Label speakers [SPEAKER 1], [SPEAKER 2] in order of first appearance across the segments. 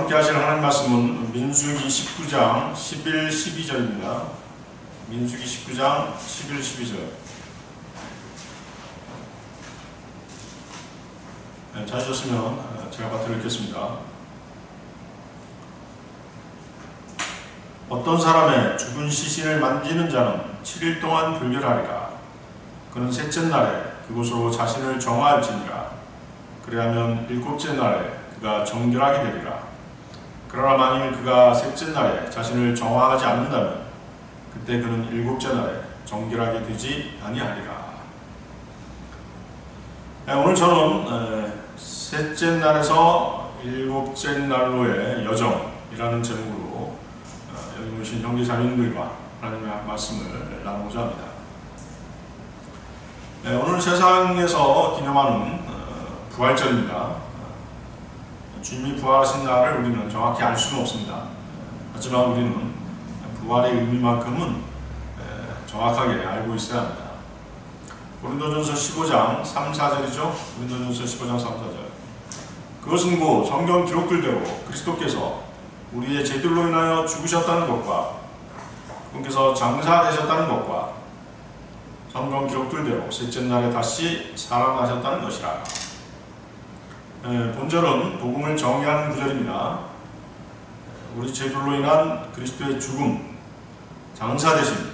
[SPEAKER 1] 함께 하실 하나님 말씀은 민수기 19장 11, 12절입니다. 민수기 19장 11, 12절. 찾으셨으면 제가 받들어 읽겠습니다. 어떤 사람의 죽은 시신을 만지는 자는 7일 동안 불결하리라. 그는 셋째 날에 그곳으로 자신을 정화할지니라. 그리하면 일곱째 날에 그가 정결하게 되리라. 그러나 만일 그가 셋째 날에 자신을 정화하지 않는다면 그때 그는 일곱째 날에 정결하게 되지 아니하리라. 오늘 저는 셋째 날에서 일곱째 날로의 여정이라는 제목으로 여기 오신 형제 자매님들과 하나님의 말씀을 나누고자 합니다. 오늘 세상에서 기념하는 부활절입니다. 주님이 부활하신 날을 우리는 정확히 알 수는 없습니다. 하지만 우리는 부활의 의미만큼은 정확하게 알고 있어야 합니다. 고린도전서 15장 3, 4절이죠. 고린도전서 15장 3, 4절. 그것은 곧 성경 기록들대로 그리스도께서 우리의 죄들로 인하여 죽으셨다는 것과 그분께서 장사되셨다는 것과 성경 기록들대로 셋째 날에 다시 살아나셨다는 것이라. 본절은 복음을 정의하는 구절입니다. 우리 죄들로 인한 그리스도의 죽음, 장사되심,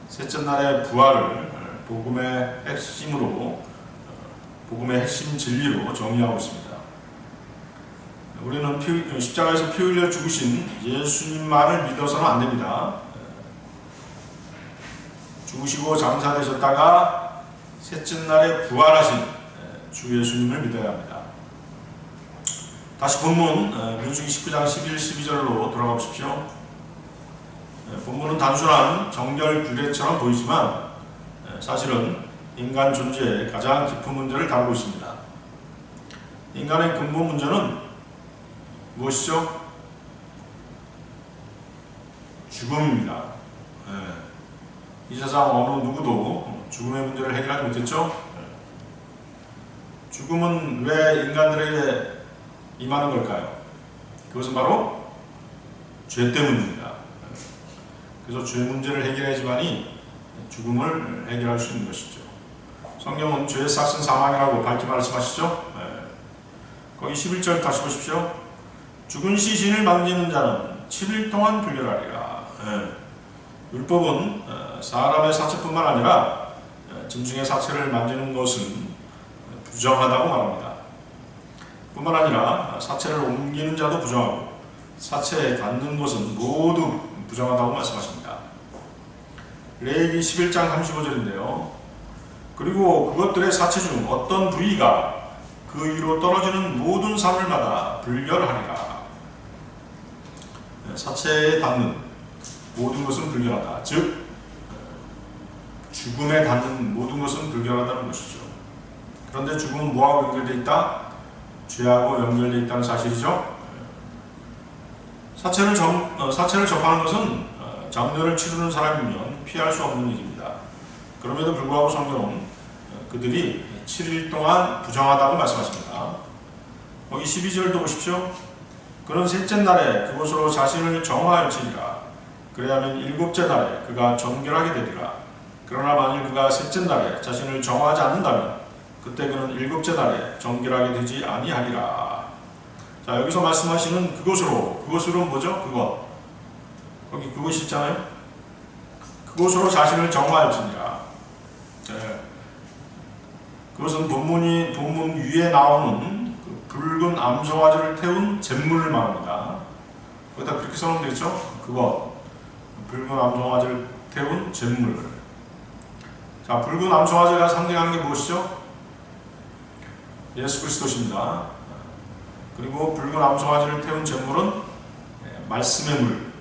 [SPEAKER 1] 셋째 날의 부활을 복음의 핵심으로, 복음의 핵심 진리로 정의하고 있습니다. 우리는 십자가에서 피 흘려 죽으신 예수님만을 믿어서는 안 됩니다. 죽으시고 장사되셨다가 셋째 날에 부활하신 주 예수님을 믿어야 합니다. 다시 본문 민수기 19장 11, 12절로 돌아가 보십시오. 본문은 단순한 정결 규례처럼 보이지만 사실은 인간 존재의 가장 깊은 문제를 다루고 있습니다. 인간의 근본 문제는 무엇이죠? 죽음입니다. 이 세상 어느 누구도 죽음의 문제를 해결하지 못했죠? 죽음은 왜 인간들에게 임하는 걸까요? 그것은 바로 죄 때문입니다. 그래서 죄 문제를 해결해야지만이 죽음을 해결할 수 있는 것이죠. 성경은 죄의 삭은 사망이라고 밝게 말씀하시죠? 거기 11절 다시 보십시오. 죽은 시신을 만지는 자는 7일 동안 불결하리라. 율법은 사람의 사체뿐만 아니라 짐승의 사체를 만지는 것은 부정하다고 말합니다. 뿐만 아니라 사체를 옮기는 자도 부정하고 사체에 닿는 것은 모두 부정하다고 말씀하십니다. 레위기 11장 35절인데요. 그리고 그것들의 사체 중 어떤 부위가 그 위로 떨어지는 모든 사물마다 불결하리라. 사체에 닿는 모든 것은 불결하다. 즉 죽음에 닿는 모든 것은 불결하다는 것이죠. 그런데 죽음은 뭐하고 연결되어 있다? 죄하고 연결되어 있다는 사실이죠. 사체를 접하는 것은 장례를 치르는 사람이면 피할 수 없는 일입니다. 그럼에도 불구하고 성경은 그들이 7일 동안 부정하다고 말씀하십니다. 거기 12절도 보십시오. 그는 셋째 날에 그곳으로 자신을 정화할지니라. 그래야면 일곱째 날에 그가 정결하게 되리라. 그러나 만일 그가 셋째 날에 자신을 정화하지 않는다면 그때 그는 일곱째 날에 정결하게 되지 아니하리라. 자, 여기서 말씀하시는 그것으로 뭐죠? 그것. 거기 그것이 있잖아요. 그것으로 자신을 정화할지니라. 그것은 본문 위에 나오는 그 붉은 암송아지를 태운 잿물을 말합니다. 거기다 그렇게 써놓으면 되겠죠? 그것. 붉은 암송아지를 태운 잿물. 자, 붉은 암송아지가 상징하는 게 무엇이죠? 예수 그리스도십니다. 그리고 붉은 암송아지를 태운 잿물은 말씀의 물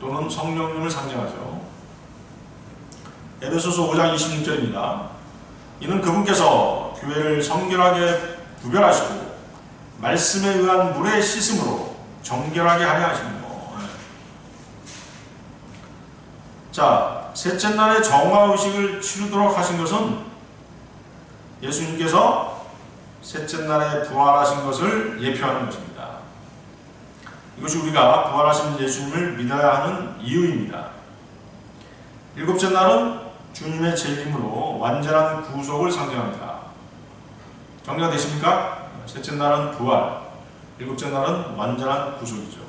[SPEAKER 1] 또는 성령님을 상징하죠. 에베소서 5장 26절입니다. 이는 그분께서 교회를 성결하게 구별하시고 말씀에 의한 물의 씻음으로 정결하게 하려 하시는 것. 자, 셋째 날에 정화의식을 치르도록 하신 것은 예수님께서 셋째 날에 부활하신 것을 예표하는 것입니다. 이것이 우리가 부활하신 예수님을 믿어야 하는 이유입니다. 일곱째 날은 주님의 재림으로 완전한 구속을 상징합니다. 정리가 되십니까? 셋째 날은 부활, 일곱째 날은 완전한 구속이죠.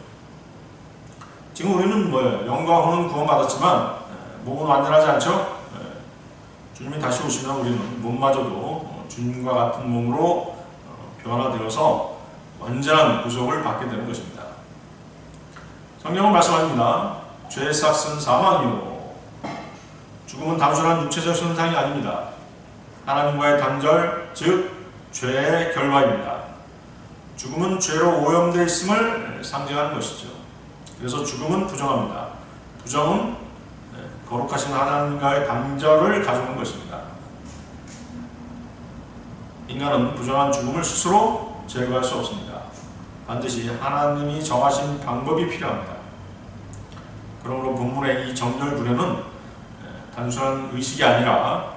[SPEAKER 1] 지금 우리는 뭐예요? 영과 혼은 구원받았지만 몸은 완전하지 않죠? 주님이 다시 오시면 우리는 몸마저도 주님과 같은 몸으로 변화되어서 완전한 구속을 받게 되는 것입니다. 성경은 말씀합니다. 죄의 삭은 사망이요. 죽음은 단순한 육체적 현상이 아닙니다. 하나님과의 단절, 즉 죄의 결과입니다. 죽음은 죄로 오염되어 있음을 상징하는 것이죠. 그래서 죽음은 부정합니다. 부정은 거룩하신 하나님과의 단절을 가져오는 것입니다. 인간은 부정한 죽음을 스스로 제거할 수 없습니다. 반드시 하나님이 정하신 방법이 필요합니다. 그러므로 본문의 이 정결 구례는 단순한 의식이 아니라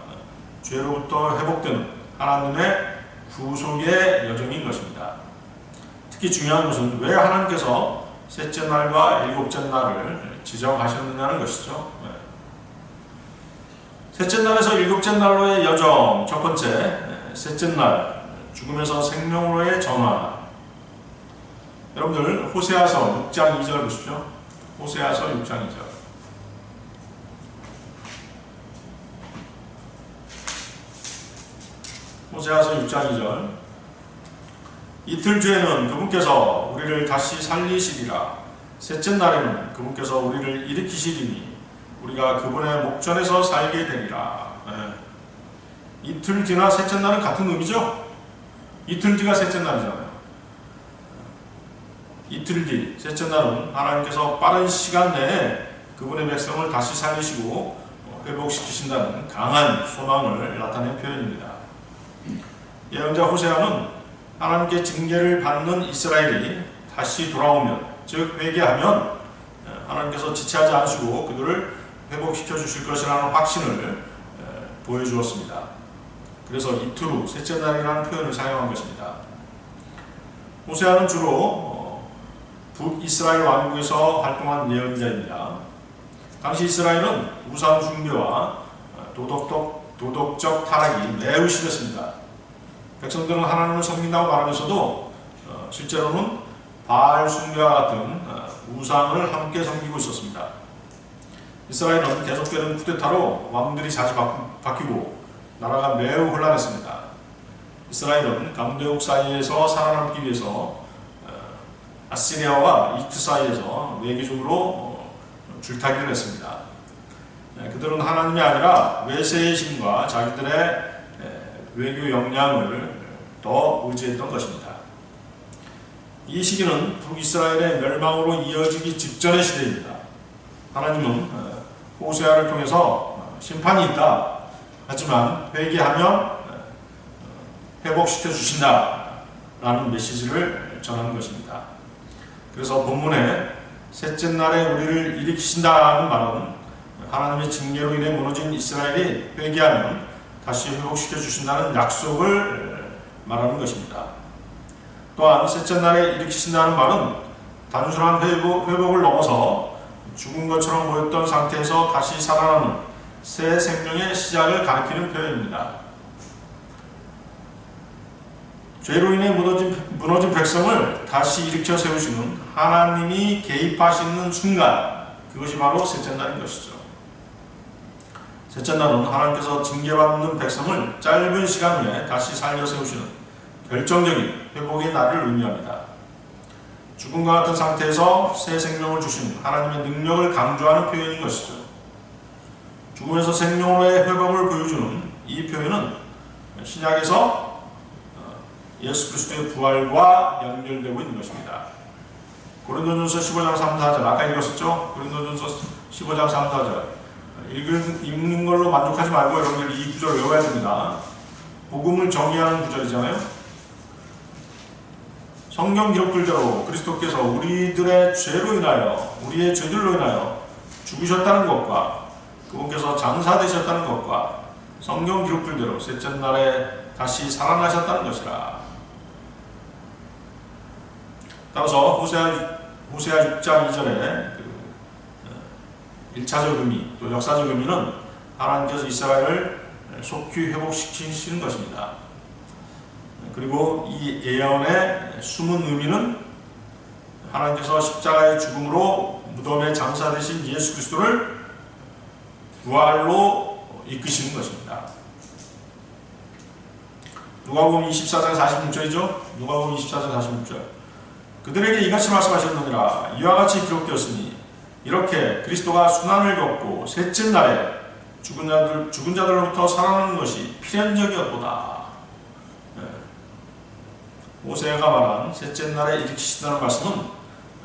[SPEAKER 1] 죄로부터 회복되는 하나님의 구속의 여정인 것입니다. 특히 중요한 것은 왜 하나님께서 셋째 날과 일곱째 날을 지정하셨느냐는 것이죠. 셋째 날에서 일곱째 날로의 여정, 첫 번째, 셋째 날, 죽음에서 생명으로의 전환. 여러분들 호세아서 6장 2절 보십시오. 호세아서 6장 2절. 호세아서 6장 2절. 이틀 뒤에는 그분께서 우리를 다시 살리시리라. 셋째 날에는 그분께서 우리를 일으키시리니 우리가 그분의 목전에서 살게 되리라. 이틀 뒤나 셋째 날은 같은 의미죠? 이틀 뒤가 셋째 날이잖아요. 이틀 뒤, 셋째 날은 하나님께서 빠른 시간 내에 그분의 백성을 다시 살리시고 회복시키신다는 강한 소망을 나타낸 표현입니다. 예언자 호세아는 하나님께 징계를 받는 이스라엘이 다시 돌아오면, 즉 회개하면 하나님께서 지체하지 않으시고 그들을 회복시켜 주실 것이라는 확신을 보여주었습니다. 그래서 이틀 후, 셋째 날이라는 표현을 사용한 것입니다. 호세아는 주로 북이스라엘 왕국에서 활동한 예언자입니다. 당시 이스라엘은 우상 숭배와 도덕적 타락이 매우 심했습니다. 백성들은 하나님을 섬긴다고 말하면서도 실제로는 바알 숭배와 같은 우상을 함께 섬기고 있었습니다. 이스라엘은 계속되는 쿠데타로 왕들이 자주 바뀌고 나라가 매우 혼란했습니다. 이스라엘은 강대국 사이에서 살아남기 위해서 아시리아와 이집트 사이에서 외교적으로 줄타기를 했습니다. 그들은 하나님이 아니라 외세의 힘과 자기들의 외교 역량을 더 의지했던 것입니다. 이 시기는 북이스라엘의 멸망으로 이어지기 직전의 시대입니다. 하나님은 호세아를 통해서 심판이 있다. 하지만 회개하면 회복시켜 주신다. 라는 메시지를 전하는 것입니다. 그래서 본문에 셋째 날에 우리를 일으키신다는 말은 하나님의 징계로 인해 무너진 이스라엘이 회개하면 다시 회복시켜 주신다는 약속을 말하는 것입니다. 또한 셋째 날에 일으키신다는 말은 단순한 회복을 넘어서 죽은 것처럼 보였던 상태에서 다시 살아나는 새 생명의 시작을 가리키는 표현입니다. 죄로 인해 무너진 백성을 다시 일으켜 세우시는 하나님이 개입하시는 순간, 그것이 바로 셋째 날인 것이죠. 셋째 날은 하나님께서 징계받는 백성을 짧은 시간 내에 다시 살려 세우시는 결정적인 회복의 날을 의미합니다. 죽음과 같은 상태에서 새 생명을 주시는 하나님의 능력을 강조하는 표현인 것이죠. 죽음에서 생명으로의 회복을 보여주는 이 표현은 신약에서 예수 그리스도의 부활과 연결되고 있는 것입니다. 고린도전서 15장 3, 4절 아까 읽었었죠? 고린도전서 15장 3, 4절 읽는 걸로 만족하지 말고 여러분들 이 구절을 외워야 됩니다. 복음을 정의하는 구절이잖아요. 성경 기록들대로 그리스도께서 우리들의 죄로 인하여, 우리의 죄들로 인하여 죽으셨다는 것과 그분께서 장사되셨다는 것과 성경 기록들대로 셋째 날에 다시 살아나셨다는 것이라. 따라서 호세아 호세아 6장 2절에 1차적 의미 또 역사적 의미는 하나님께서 이스라엘을 속히 회복시키시는 것입니다. 그리고 이 예언의 숨은 의미는 하나님께서 십자가의 죽음으로 무덤에 장사되신 예수 그리스도를 부활로 이끄시는 것입니다. 누가복음 24장 46절이죠. 누가복음 24장 46절. 그들에게 이같이 말씀하셨느니라. 이와 같이 기록되었으니 이렇게 그리스도가 순환을 겪고 셋째 날에 죽은 자들로부터 살아나는 것이 필연적이었도다. 호세아가 말한 셋째 날에 일으키신다는 말씀은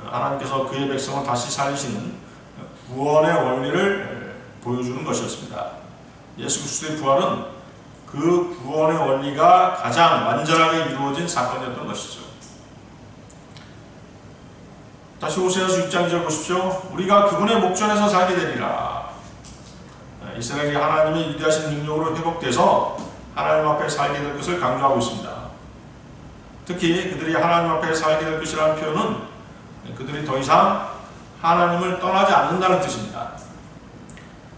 [SPEAKER 1] 하나님께서 그의 백성을 다시 살리시는 구원의 원리를 보여주는 것이었습니다. 예수 그리스도의 부활은 그 구원의 원리가 가장 완전하게 이루어진 사건이었던 것이죠. 다시 호세아서 6장 2절 보십시오. 우리가 그분의 목전에서 살게 되리라. 이스라엘이 하나님의 위대하신 능력으로 회복돼서 하나님 앞에 살게 될 것을 강조하고 있습니다. 특히 그들이 하나님 앞에 살게 될 것이라는 표현은 그들이 더 이상 하나님을 떠나지 않는다는 뜻입니다.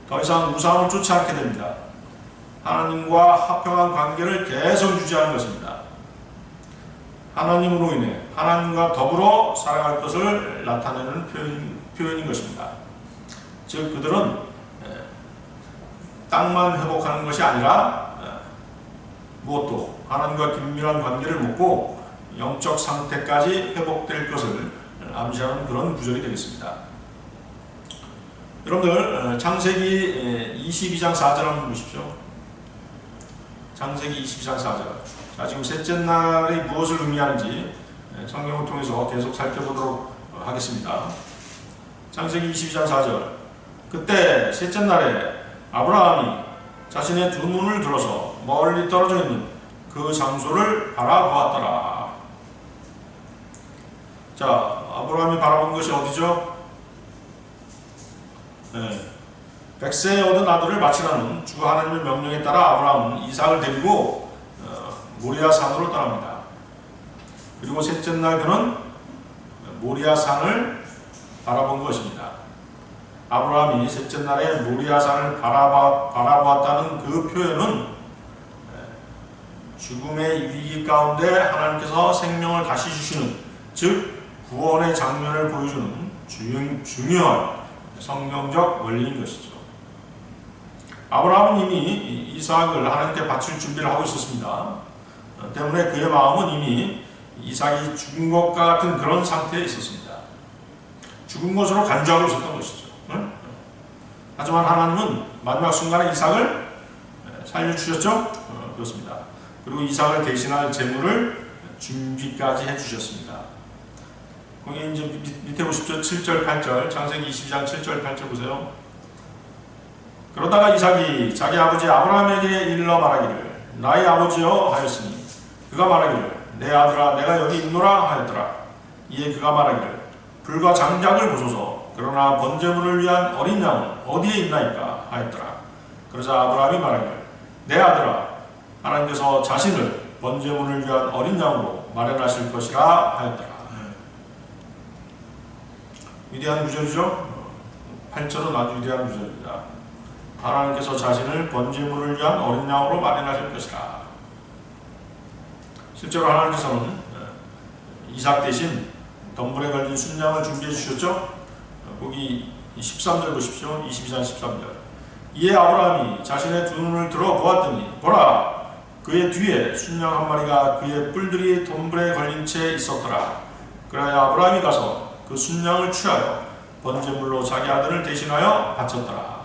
[SPEAKER 1] 더 이상 우상을 쫓지 않게 됩니다. 하나님과 화평한 관계를 계속 유지하는 것입니다. 하나님으로 인해 하나님과 더불어 살아갈 것을 나타내는 표현인 것입니다. 즉 그들은 땅만 회복하는 것이 아니라 무엇도 하나님과 긴밀한 관계를 맺고 영적 상태까지 회복될 것을 암시하는 그런 구절이 되겠습니다. 여러분들 창세기 22장 4절 한번 보십시오. 창세기 22장 4절. 자, 지금 셋째 날이 무엇을 의미하는지 성경을 통해서 계속 살펴보도록 하겠습니다. 창세기 22장 4절. 그때 셋째 날에 아브라함이 자신의 두 눈을 들어서 멀리 떨어져 있는 그 장소를 바라보았더라. 자, 아브라함이 바라본 것이 어디죠? 백세에 얻은 아들을 바치라는 주 하나님의 명령에 따라 아브라함은 이삭을 데리고 모리아 산으로 떠납니다. 그리고 셋째 날 그는 모리아 산을 바라본 것입니다. 아브라함이 셋째 날에 모리아 산을 바라보았다는 그 표현은 죽음의 위기 가운데 하나님께서 생명을 다시 주시는, 즉 구원의 장면을 보여주는 중요한 성경적 원리인 것이죠. 아브라함은 이미 이삭을 하나님께 바칠 준비를 하고 있었습니다. 때문에 그의 마음은 이미 이삭이 죽은 것과 같은 그런 상태에 있었습니다. 죽은 것으로 간주하고 있었던 것이죠. 하지만 하나님은 마지막 순간에 이삭을 살려주셨죠? 그렇습니다. 그리고 이삭을 대신할 제물을 준비까지 해주셨습니다. 거기 이제 밑에 보십시오. 7절, 8절. 창세기 22장 7절, 8절 보세요. 그러다가 이삭이 자기 아버지 아브라함에게 일러 말하기를 나의 아버지여 하였으니 그가 말하기를 내 아들아 내가 여기 있노라 하였더라. 이에 그가 말하기를 불과 장작을 보소서 그러나 번제물을 위한 어린 양은 어디에 있나이까 하였더라. 그러자 아브라함이 말하기를 내 아들아 하나님께서 자신을 번제물을 위한 어린 양으로 마련하실 것이라 하였더라. 위대한 구절이죠. 8절은 아주 위대한 구절입니다. 하나님께서 자신을 번제물을 위한 어린 양으로 마련하실 것이라. 실제로 하나님께서는 이삭 대신 덤불에 걸린 순양을 준비해 주셨죠. 거기 13절 보십시오. 22장 13절. 이에 아브라함이 자신의 두 눈을 들어 보았더니 보라 그의 뒤에 순양 한 마리가 그의 뿔들이 덤불에 걸린 채 있었더라. 그러야 아브라함이 가서 그 순양을 취하여 번제물로 자기 아들을 대신하여 바쳤더라.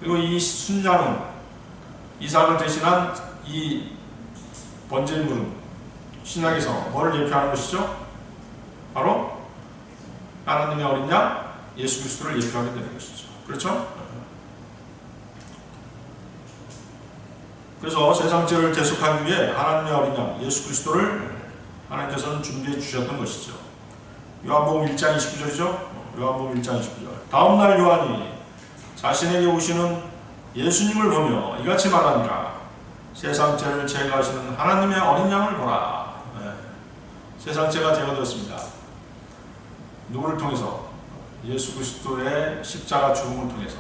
[SPEAKER 1] 그리고 이 순양은 이삭을 대신한 이 번제물은 신약에서 뭐를 예표하는 것이죠? 바로 하나님의 어린 양 예수 그리스도를 예표하게 되는 것이죠. 그렇죠? 그래서 세상 죄를 대속하기 위해 하나님의 어린 양 예수 그리스도를 하나님께서는 준비해 주셨던 것이죠. 요한복음 1장 29절이죠. 요한복음 1장 29절. 다음날 요한이 자신에게 오시는 예수님을 보며 이같이 말하니라. 세상 죄를 제거하시는 하나님의 어린 양을 보라. 세상 죄가 제거되었습니다. 누구를 통해서? 예수 그리스도의 십자가 죽음을 통해서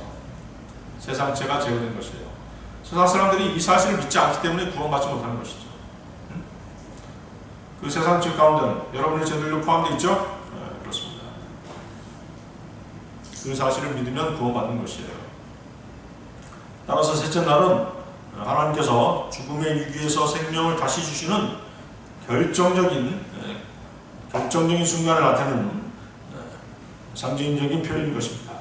[SPEAKER 1] 세상 죄가 제거된 것이에요. 세상 사람들이 이 사실을 믿지 않기 때문에 구원받지 못하는 것이죠. 그 세상 죄 가운데는 여러분의 죄들도 포함되어 있죠? 네, 그렇습니다. 그 사실을 믿으면 구원받는 것이에요. 따라서 셋째 날은 하나님께서 죽음의 위기에서 생명을 다시 주시는 결정적인 순간을 나타내는 상징적인 표현인 것입니다.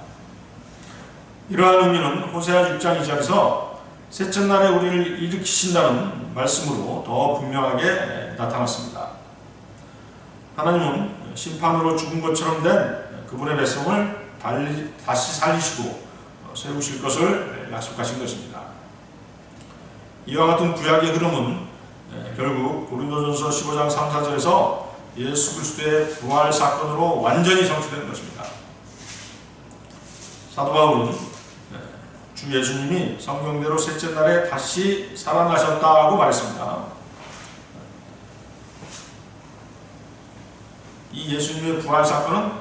[SPEAKER 1] 이러한 의미는 호세아 6장 2절에서 셋째 날에 우리를 일으키신다는 말씀으로 더 분명하게 나타났습니다. 하나님은 심판으로 죽은 것처럼 된 그분의 백성을 다시 살리시고 세우실 것을 약속하신 것입니다. 이와 같은 구약의 흐름은 결국 고린도전서 15장 3, 4절에서 예수 그리스도의 부활 사건으로 완전히 성취되는 것입니다. 사도 바울은 주 예수님이 성경대로 셋째 날에 다시 살아나셨다고 말했습니다. 이 예수님의 부활 사건은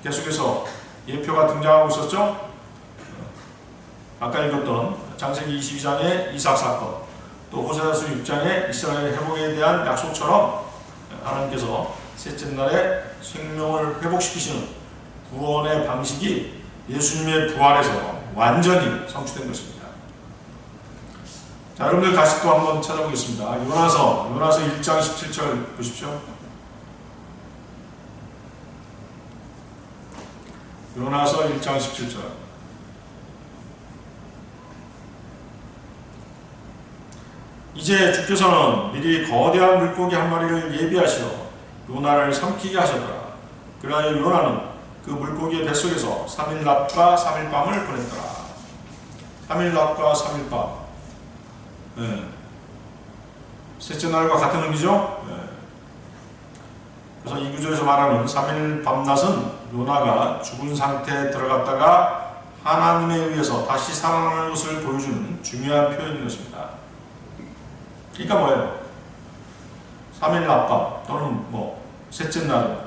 [SPEAKER 1] 계속해서 예표가 등장하고 있었죠. 아까 읽었던 창세기 22장의 이삭 사건, 또 호세아서 6장의 이스라엘 회복에 대한 약속처럼 하나님께서 셋째 날에 생명을 회복시키시는 구원의 방식이 예수님의 부활에서 완전히 성취된 것입니다. 자, 여러분들 다시 또 한번 찾아보겠습니다. 요나서 1장 17절 보십시오. 요나서 1장 17절. 이제 주께서는 미리 거대한 물고기 한 마리를 예비하시어 요나를 삼키게 하셨더라. 그러하여 요나는 그 물고기의 뱃속에서 3일 낮과 3일 밤을 보냈더라. 3일 낮과 3일 밤. 네. 셋째 날과 같은 의미죠. 네. 그래서 이 구절에서 말하는 3일 밤낮은 요나가 죽은 상태에 들어갔다가 하나님에 의해서 다시 살아나는 것을 보여주는 중요한 표현인 것입니다. 그러니까 뭐예요? 3일 낮밤 또는 셋째 날,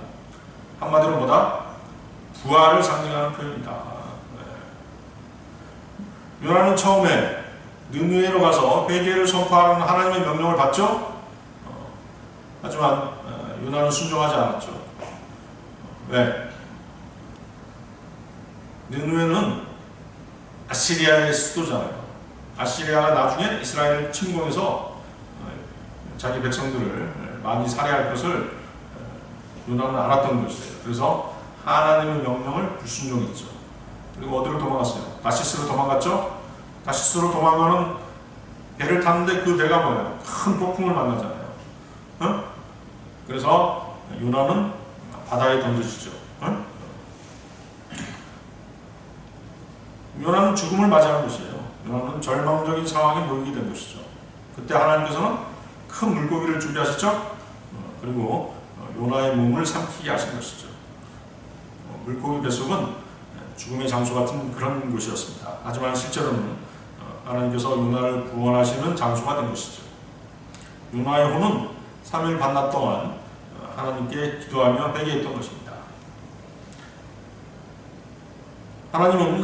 [SPEAKER 1] 한마디로 뭐다? 부활을 상징하는 표현이다. 네. 요나는 처음에 느느웨로 가서 회개를 선포하는 하나님의 명령을 받죠? 하지만 요나는 순종하지 않았죠. 왜? 느느웨는 아시리아의 수도잖아요. 아시리아가 나중에 이스라엘을 침공해서 자기 백성들을 많이 살해할 것을 요나는 알았던 것이에요. 그래서 하나님의 명령을 불순종했죠. 그리고 어디로 도망갔어요? 다시스로 도망갔죠? 다시스로 도망가는 배를 탔는데 그 배가 뭐예요? 큰 폭풍을 만나잖아요. 어? 그래서 요나는 바다에 던져지죠. 어? 요나는 죽음을 맞이하는 것이에요. 요나는 절망적인 상황에 놓이게 된 것이죠. 그때 하나님께서는 큰 물고기를 준비하셨죠. 그리고 요나의 몸을 삼키게 하신 것이죠. 물고기 뱃속은 죽음의 장소 같은 그런 곳이었습니다. 하지만 실제로는 하나님께서 요나를 구원하시는 장소가 된 것이죠. 요나의 혼은 3일 반낮 동안 하나님께 기도하며 회개했던 것입니다. 하나님은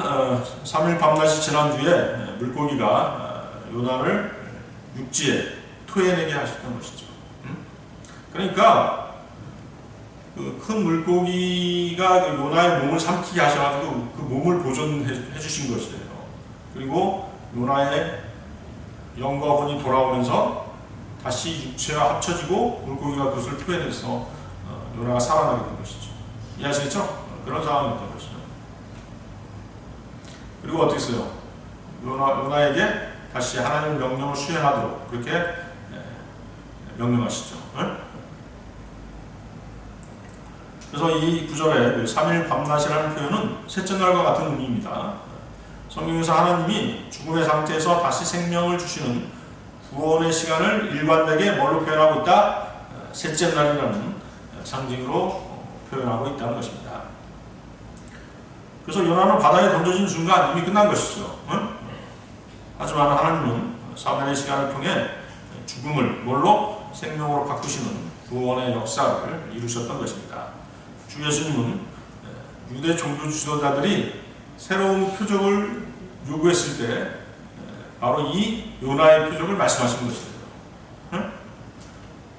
[SPEAKER 1] 3일 밤낮이 지난 뒤에 물고기가 요나를 육지에 토해내게 하셨던 것이죠. 그러니까 그 큰 물고기가 요나의 몸을 삼키게 하셔가지고 그 몸을 보존해 주신 것이에요. 그리고 요나의 영과 혼이 돌아오면서 다시 육체와 합쳐지고 물고기가 그것을 토해내서 요나가 살아나게 된 것이죠. 이해하시겠죠? 그런 상황이었던 것이죠. 그리고 어떻게 했어요? 요나에게 다시 하나님의 명령을 수행하도록 그렇게 명령하시죠. 그래서 이 구절에 3일 밤낮이라는 표현은 셋째 날과 같은 의미입니다. 성경에서 하나님이 죽음의 상태에서 다시 생명을 주시는 구원의 시간을 일관되게 뭘로 표현하고 있다? 셋째 날이라는 상징으로 표현하고 있다는 것입니다. 그래서 요나는 바다에 던져진 순간 이미 끝난 것이죠. 하지만 하나님은 사단의 시간을 통해 죽음을 생명으로 바꾸시는 구원의 역사를 이루셨던 것입니다. 주 예수님은 유대 종교 지도자들이 새로운 표적을 요구했을 때 바로 이 요나의 표적을 말씀하신 것이에요. 응?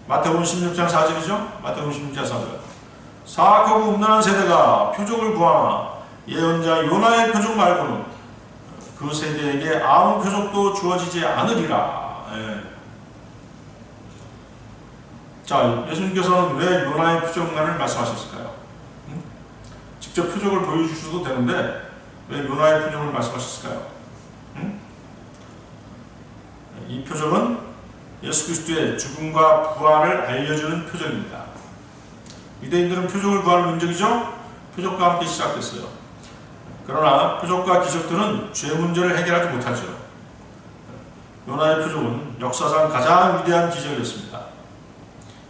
[SPEAKER 1] 마태복음 16장 4절이죠. 마태복음 16장 4절. 사악하고 음란한 세대가 표적을 구하나 예언자 요나의 표적 말고는 그 세대에게 아무 표적도 주어지지 않으리라. 예. 자, 예수님께서는 왜 요나의 표적만을 말씀하셨을까요? 응? 직접 표적을 보여주셔도 되는데 왜 요나의 표적을 말씀하셨을까요? 응? 이 표적은 예수 그리스도의 죽음과 부활을 알려주는 표적입니다. 유대인들은 표적을 구하는 민족이죠. 표적과 함께 시작됐어요. 그러나 표적과 기적들은 죄 문제를 해결하지 못하죠. 요나의 표적은 역사상 가장 위대한 기적이었습니다.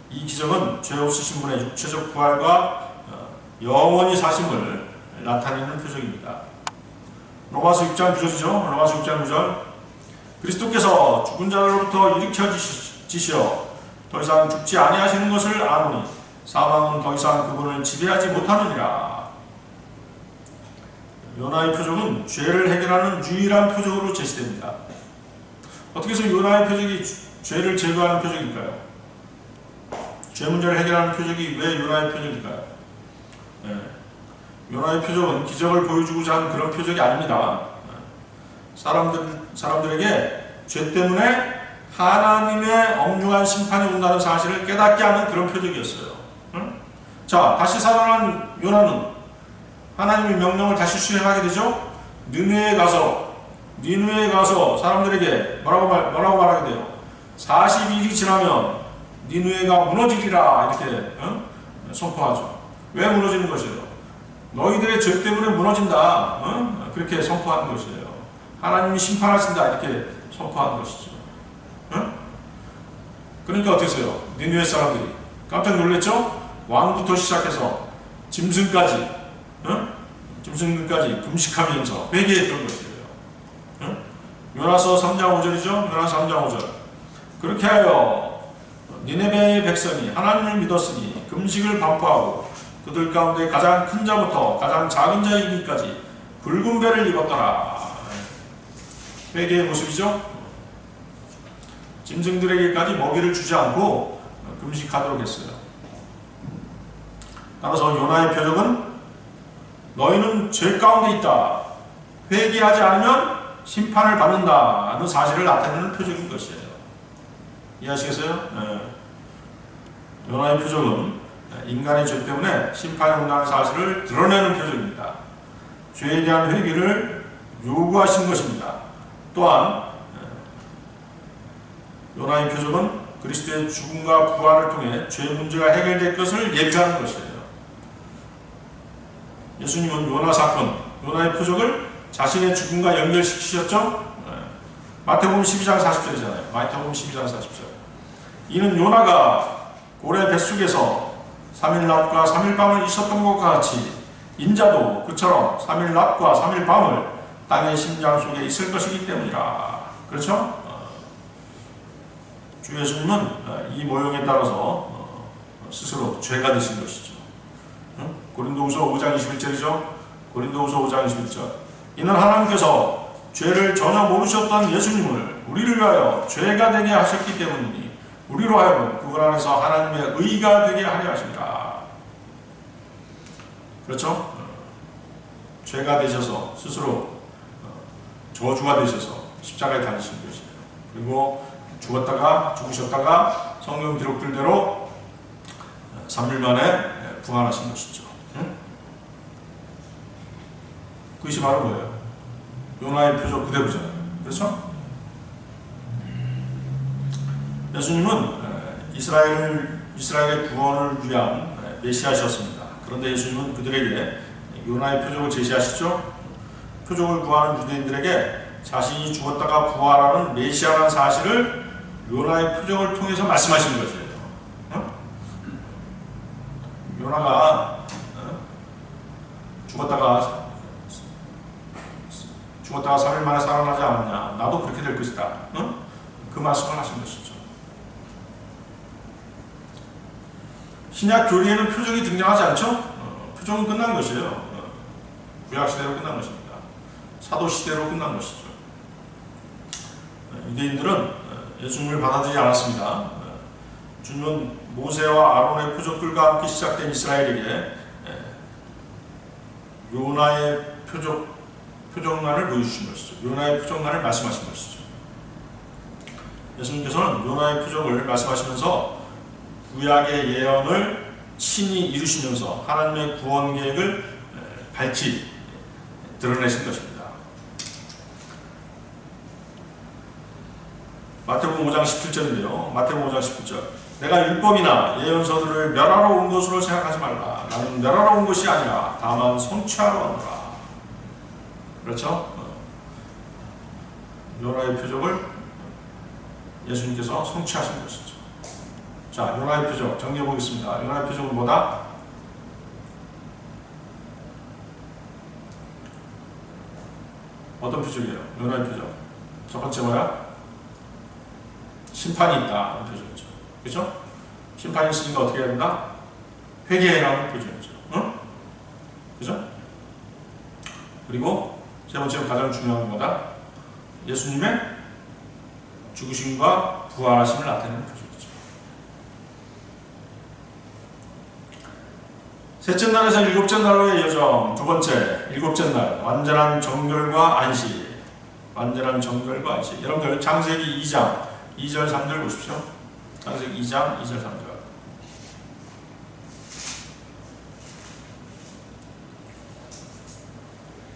[SPEAKER 1] 이 기적은 죄 없으신 분의 육체적 부활과 영원히 사심을 나타내는 표적입니다. 로마서 6장 9절이죠. 로마서 6장 9절. 그리스도께서 죽은 자로부터 일으켜지시어 더 이상 죽지 아니하시는 것을 아노니 사망은 더 이상 그분을 지배하지 못하느니라. 요나의 표적은 죄를 해결하는 유일한 표적으로 제시됩니다. 어떻게 해서 요나의 표적이 죄를 제거하는 표적일까요? 죄 문제를 해결하는 표적이 왜 요나의 표적일까요? 네. 요나의 표적은 기적을 보여주고자 하는 그런 표적이 아닙니다. 사람들에게 죄 때문에 하나님의 엄중한 심판이 온다는 사실을 깨닫게 하는 그런 표적이었어요. 응? 자, 다시 살아난 요나는 하나님의 명령을 다시 수행하게 되죠. 니느웨에 가서 사람들에게 뭐라고 말하게 돼요? 40일이 지나면 니느웨가 무너지리라 이렇게 선포하죠. 왜 무너지는 것이에요? 너희들의 죄 때문에 무너진다. 그렇게 선포하는 것이에요. 하나님이 심판하신다 이렇게 선포하는 것이죠. 그러니까 어땠어요? 니느웨 사람들이 깜짝 놀랐죠? 왕부터 시작해서 짐승까지 금식하면서 회개했던 것이에요. 요나서 3장 5절이죠? 요나서 3장 5절. 그렇게 하여 니네베의 백성이 하나님을 믿었으니 금식을 반포하고 그들 가운데 가장 큰 자부터 가장 작은 자에 이르기까지 굵은 배를 입었더라. 회개의 모습이죠. 짐승들에게까지 먹이를 주지 않고 금식하도록 했어요. 따라서 요나의 표적은 너희는 죄 가운데 있다. 회개하지 않으면 심판을 받는다는 사실을 나타내는 표적인 것이에요. 이해하시겠어요? 네. 요나의 표적은 인간의 죄 때문에 심판이 온다는 사실을 드러내는 표적입니다. 죄에 대한 회개를 요구하신 것입니다. 또한 요나의 표적은 그리스도의 죽음과 부활을 통해 죄 문제가 해결될 것을 예표하는 것이에요. 예수님은 요나 사건, 요나의 표적을 자신의 죽음과 연결시키셨죠? 마태복음 12장 40절이잖아요. 마태복음 12장 40절. 이는 요나가 고래 뱃속에서 3일 낮과 3일 밤을 있었던 것과 같이 인자도 그처럼 3일 낮과 3일 밤을 땅의 심장 속에 있을 것이기 때문이라. 그렇죠? 주 예수님은 이 모형에 따라서 스스로 죄가 되신 것이죠. 고린도후서 5장 21절이죠. 고린도후서 5장 21절. 이는 하나님께서 죄를 전혀 모르셨던 예수님을 우리를 위하여 죄가 되게 하셨기 때문이니 우리로 하여금 그분 안에서 하나님의 의가 되게 하려 하십니다. 그렇죠? 죄가 되셔서 스스로 저주가 되셔서 십자가에 달리신 것이에요. 그리고 죽으셨다가 성경 기록들대로 3일 만에 부활하신 것이죠. 그것이 바로 뭐예요? 요나의 표적 그대로잖아요. 그렇죠? 예수님은 이스라엘의 구원을 위한 메시아셨습니다. 그런데 예수님은 그들에게 요나의 표적을 제시하시죠. 표적을 구하는 유대인들에게 자신이 죽었다가 부활하는 메시아라는 사실을 요나의 표적을 통해서 말씀하시는 것이에요. 요나가 죽었다가 3일 만에 살아나지 않았냐. 나도 그렇게 될 것이다. 그 말씀을 하신 것이죠. 신약 교리에는 표적이 등장하지 않죠? 표적은 끝난 것이에요. 구약시대로 끝난 것입니다. 사도시대로 끝난 것이죠. 유대인들은 예수님을 받아들이지 않았습니다. 주님은 모세와 아론의 표적들과 함께 시작된 이스라엘에게 요나의 표적란을 보여주신 것이죠. 요나의 표적란을 말씀하신 것이죠. 예수님께서는 요나의 표적을 말씀하시면서 구약의 예언을 친히 이루시면서 하나님의 구원 계획을 밝히 드러내신 것입니다. 마태복음 5장 17절인데요. 마태복음 5장 17절. 내가 율법이나 예언서들을 멸하러 온 것으로 생각하지 말라. 나는 멸하러 온 것이 아니라 다만 성취하러 왔노라. 그렇죠? 요나의 표적을 예수님께서 성취하신 것이죠. 자, 요나의 표적 정리해 보겠습니다. 요나의 표적은 뭐다? 어떤 표적이에요? 요나의 표적. 첫 번째 뭐야? 심판이 있다. 표적이죠. 그렇죠? 심판이 있으니까 어떻게 해야 된다? 회개해라는 표적이죠. 응? 그죠? 그리고 세 번째로 가장 중요한 거다. 예수님의 죽으심과 부활하심을 나타내는 표적이죠. 셋째 날에서 일곱째 날로의 여정. 두 번째, 일곱째 날 완전한 정결과 안식. 완전한 정결과 안식. 여러분들 창세기 2장 2절 3절 보십시오. 창세기 2장 2절 3절.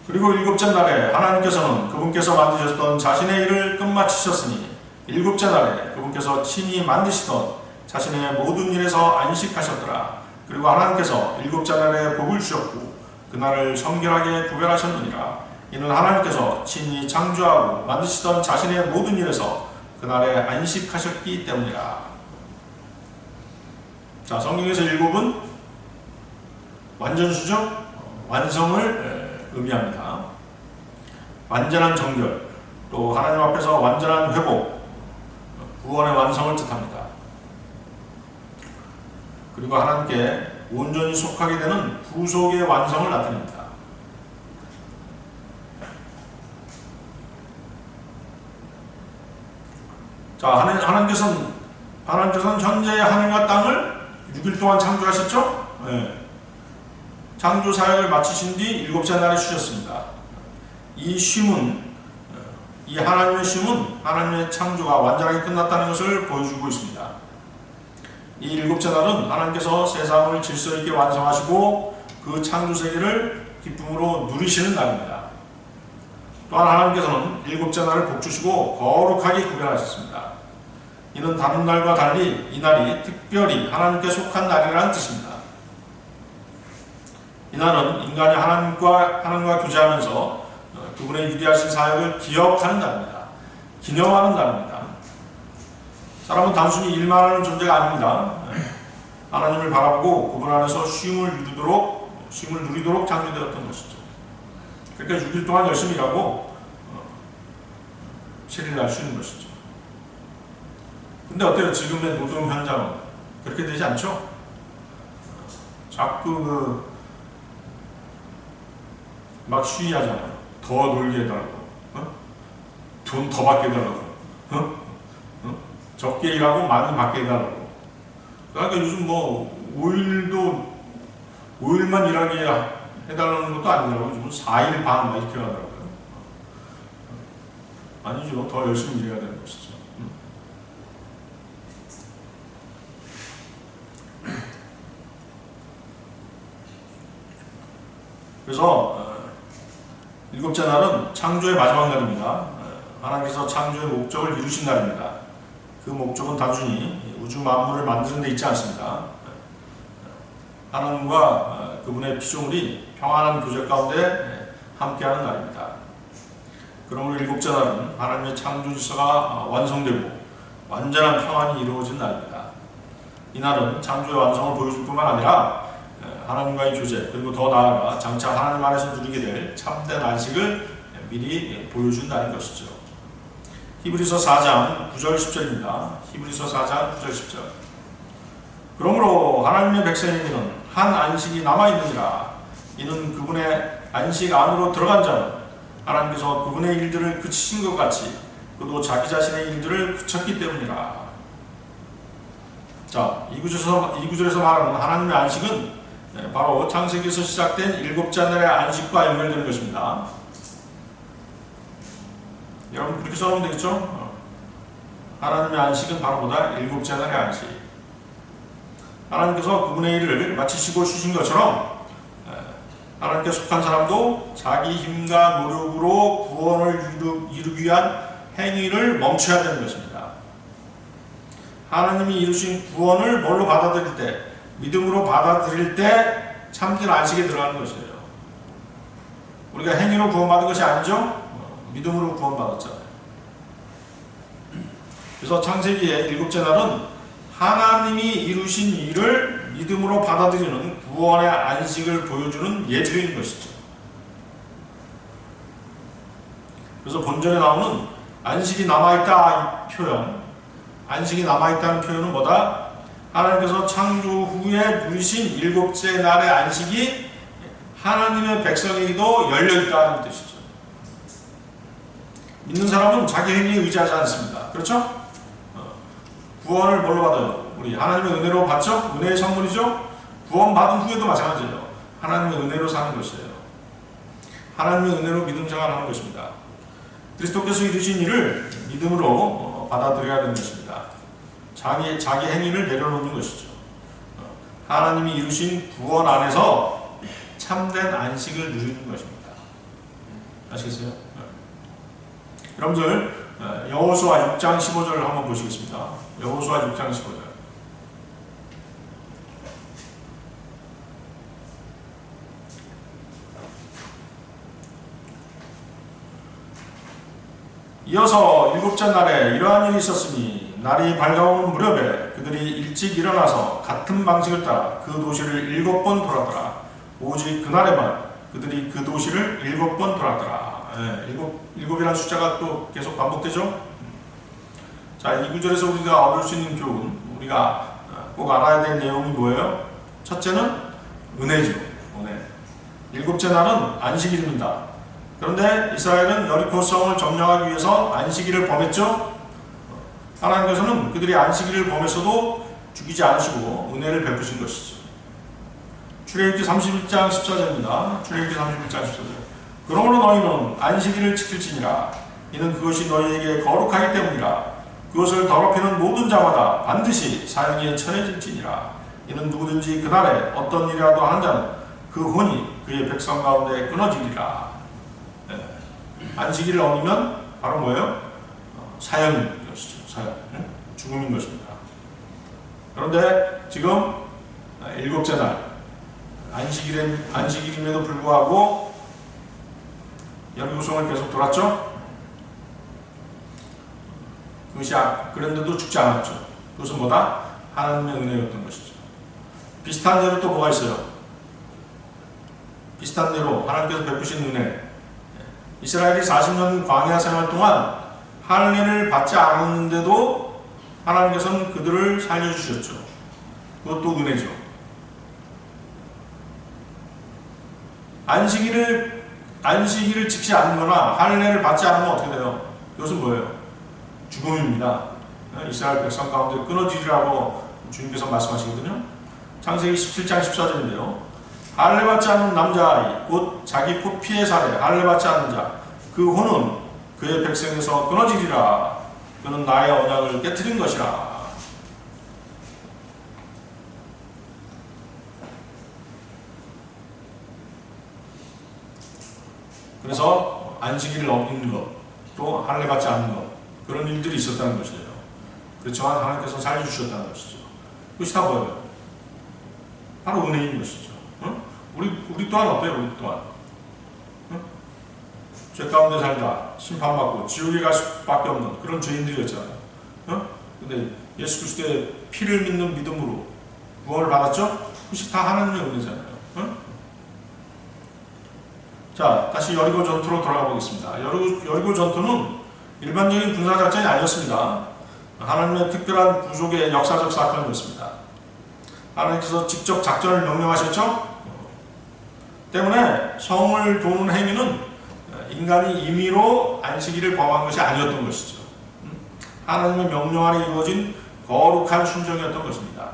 [SPEAKER 1] 그리고 일곱째 날에 하나님께서는 그분께서 만드셨던 자신의 일을 끝마치셨으니 일곱째 날에 그분께서 친히 만드시던 자신의 모든 일에서 안식하셨더라. 그리고 하나님께서 일곱째 날에 복을 주셨고 그날을 성결하게 구별하셨느니라. 이는 하나님께서 친히 창조하고 만드시던 자신의 모든 일에서 그날에 안식하셨기 때문이라. 자, 성경에서 일곱은 완전수적 완성을 의미합니다. 완전한 정결, 또 하나님 앞에서 완전한 회복, 구원의 완성을 뜻합니다. 그리고 하나님께 온전히 속하게 되는 구속의 완성을 나타냅니다. 자, 하나님께서는 현재의 하늘과 땅을 6일 동안 창조하셨죠? 네. 창조 사역을 마치신 뒤 일곱째 날에 쉬셨습니다. 이 하나님의 쉼은 하나님의 창조가 완전하게 끝났다는 것을 보여주고 있습니다. 이 일곱째 날은 하나님께서 세상을 질서 있게 완성하시고 그 창조 세계를 기쁨으로 누리시는 날입니다. 또한 하나님께서는 일곱째 날을 복주시고 거룩하게 구별하셨습니다. 이는 다른 날과 달리 이 날이 특별히 하나님께 속한 날이라는 뜻입니다. 이날은 인간이 하나님과 교제하면서 그분의 위대하신 사역을 기억하는 날입니다. 기념하는 날입니다. 사람은 단순히 일만 하는 존재가 아닙니다. 하나님을 바라보고 그분 안에서 쉼을 누리도록 창조되었던 것이죠. 그러니까 6일 동안 열심히 일하고 7일날 쉬는 것이죠. 근데 어때요? 지금의 노동 현장은 그렇게 되지 않죠? 자꾸 막 시위하잖아요. 더 놀게 해달라고, 돈 더 받게 해달라고, 적게 일하고 많이 받게 해달라고. 그러니까 요즘 5일만 일하게 해달라는 것도 아니더라고요. 요즘 4일 반 이렇게 하더라고요. 아니죠. 더 열심히 일해야 되는 것이죠. 그래서 일곱째 날은 창조의 마지막 날입니다. 하나님께서 창조의 목적을 이루신 날입니다. 그 목적은 단순히 우주 만물을 만드는 데 있지 않습니다. 하나님과 그분의 피조물이 평안한 교제 가운데 함께하는 날입니다. 그러므로 일곱째 날은 하나님의 창조 질서가 완성되고 완전한 평안이 이루어진 날입니다. 이 날은 창조의 완성을 보여줄 뿐만 아니라 하나님과의 교제, 그리고 더 나아가 장차 하나님 안에서 누리게 될 참된 안식을 미리 보여준 날인 것이죠. 히브리서 4장 9절 10절입니다. 히브리서 4장 9절 10절. 그러므로 하나님의 백성에게는 한 안식이 남아있느니라. 이는 그분의 안식 안으로 들어간 자는 하나님께서 그분의 일들을 그치신 것 같이 그도 자기 자신의 일들을 그쳤기 때문이라. 자, 이 구절에서 말하는 하나님의 안식은 바로 창세기에서 시작된 일곱째 날의 안식과 연결되는 것입니다. 여러분 그렇게 써놓으면 되겠죠? 하나님의 안식은 바로 보다 일곱째 날의 안식. 하나님께서 그분의 일을 마치시고 쉬신 것처럼 하나님께 속한 사람도 자기 힘과 노력으로 구원을 이루기 위한 행위를 멈춰야 되는 것입니다. 하나님이 이루신 구원을 뭘로 받아들일 때, 믿음으로 받아들일 때 참된 안식에 들어가는 것이에요. 우리가 행위로 구원받은 것이 아니죠? 믿음으로 구원받았잖아요. 그래서 창세기의 일곱째 날은 하나님이 이루신 일을 믿음으로 받아들이는 구원의 안식을 보여주는 예표인 것이죠. 그래서 본절에 나오는 안식이 남아있다 표현, 안식이 남아있다는 표현은 뭐다? 하나님께서 창조 후에 누리신 일곱째 날의 안식이 하나님의 백성에게도 열려있다는 뜻이죠. 믿는 사람은 자기 행위에 의지하지 않습니다. 그렇죠? 구원을 뭘로 받아요? 우리 하나님의 은혜로 받죠? 은혜의 선물이죠? 구원받은 후에도 마찬가지예요. 하나님의 은혜로 사는 것이에요. 하나님의 은혜로 믿음 생활하는 것입니다. 그리스도께서 이루신 일을 믿음으로 받아들여야 되는 것입니다. 자기 행위를 내려놓는 것이죠. 하나님이 이루신 구원 안에서 참된 안식을 누리는 것입니다. 아시겠어요? 여러분들 여호수아 6장 15절을 한번 보시겠습니다. 여호수아 6장 15절. 이어서 일곱째 날에 이러한 일이 있었으니 날이 밝아오는 무렵에 그들이 일찍 일어나서 같은 방식을 따라 그 도시를 7번 돌았더라. 오직 그날에만 그들이 그 도시를 7번 돌았더라. 일곱이라는 숫자가 또 계속 반복되죠. 자, 이 구절에서 우리가 얻을 수 있는 교훈, 우리가 꼭 알아야 될 내용이 뭐예요? 첫째는 은혜죠. 은혜. 일곱째 날은 안식일입니다. 그런데 이스라엘은 여리코 성을 점령하기 위해서 안식일을 범했죠. 하나님께서는 그들이 안식일을 범했어도 죽이지 않으시고 은혜를 베푸신 것이죠. 출애굽기 31장 14절입니다. 출애굽기 31장 14절. 그러므로 너희는 안식일을 지킬지니라. 이는 그것이 너희에게 거룩하기 때문이라. 그것을 더럽히는 모든 자마다 반드시 사형에 처해질지니라. 이는 누구든지 그날에 어떤 일이라도 하는 자는 그 혼이 그의 백성 가운데 끊어지리라. 안식일을 어기면 바로 뭐예요? 사형인 것이죠. 사형. 죽음인 것입니다. 그런데 지금 일곱째 날 안식일임에도 불구하고 여리고성을 계속 돌았죠. 그것이 그런데도 죽지 않았죠. 그것은 뭐다? 하나님의 은혜였던 것이죠. 비슷한 예로 또 뭐가 있어요? 비슷한 예로 하나님께서 베푸신 은혜. 이스라엘이 40년 광야 생활 동안 할례를 받지 않았는데도 하나님께서는 그들을 살려주셨죠. 그것도 은혜죠. 안식일을 지키지 않거나 할례를 받지 않으면 어떻게 돼요? 이것은 뭐예요? 죽음입니다. 이스라엘 백성 가운데 끊어지리라고 주님께서 말씀하시거든요. 창세기 17장 14절인데요. 할례 받지 않는 남자아이 곧 자기 포피의 살에 할례 받지 않는 자 그 혼은 그의 백성에서 끊어지리라. 그는 나의 언약을 깨트린 것이라. 그래서 안식일을 어기는 것, 또 할례 받지 않는 것, 그런 일들이 있었다는 것이에요. 그렇지만 하나님께서 살려주셨다는 것이죠. 그것이 다 뭐예요? 바로 은혜인 것이죠. 응? 우리 또한 어때요? 우리 또한 죄 가운데 살다 심판받고 지옥에 갈 수밖에 없는 그런 죄인들이었잖아요. 근데 예수 그리스도의 피를 믿는 믿음으로 구원을 받았죠? 그것이 다 하나님의 은혜잖아요. 자, 다시 여리고 전투로 돌아가 보겠습니다. 여리고 전투는 일반적인 군사작전이 아니었습니다. 하나님의 특별한 구속의 역사적 사건이었습니다. 하나님께서 직접 작전을 명령하셨죠? 때문에 성을 도는 행위는 인간이 임의로 안식일을 범한 것이 아니었던 것이죠. 하나님의 명령 아래 이루어진 거룩한 순종이었던 것입니다.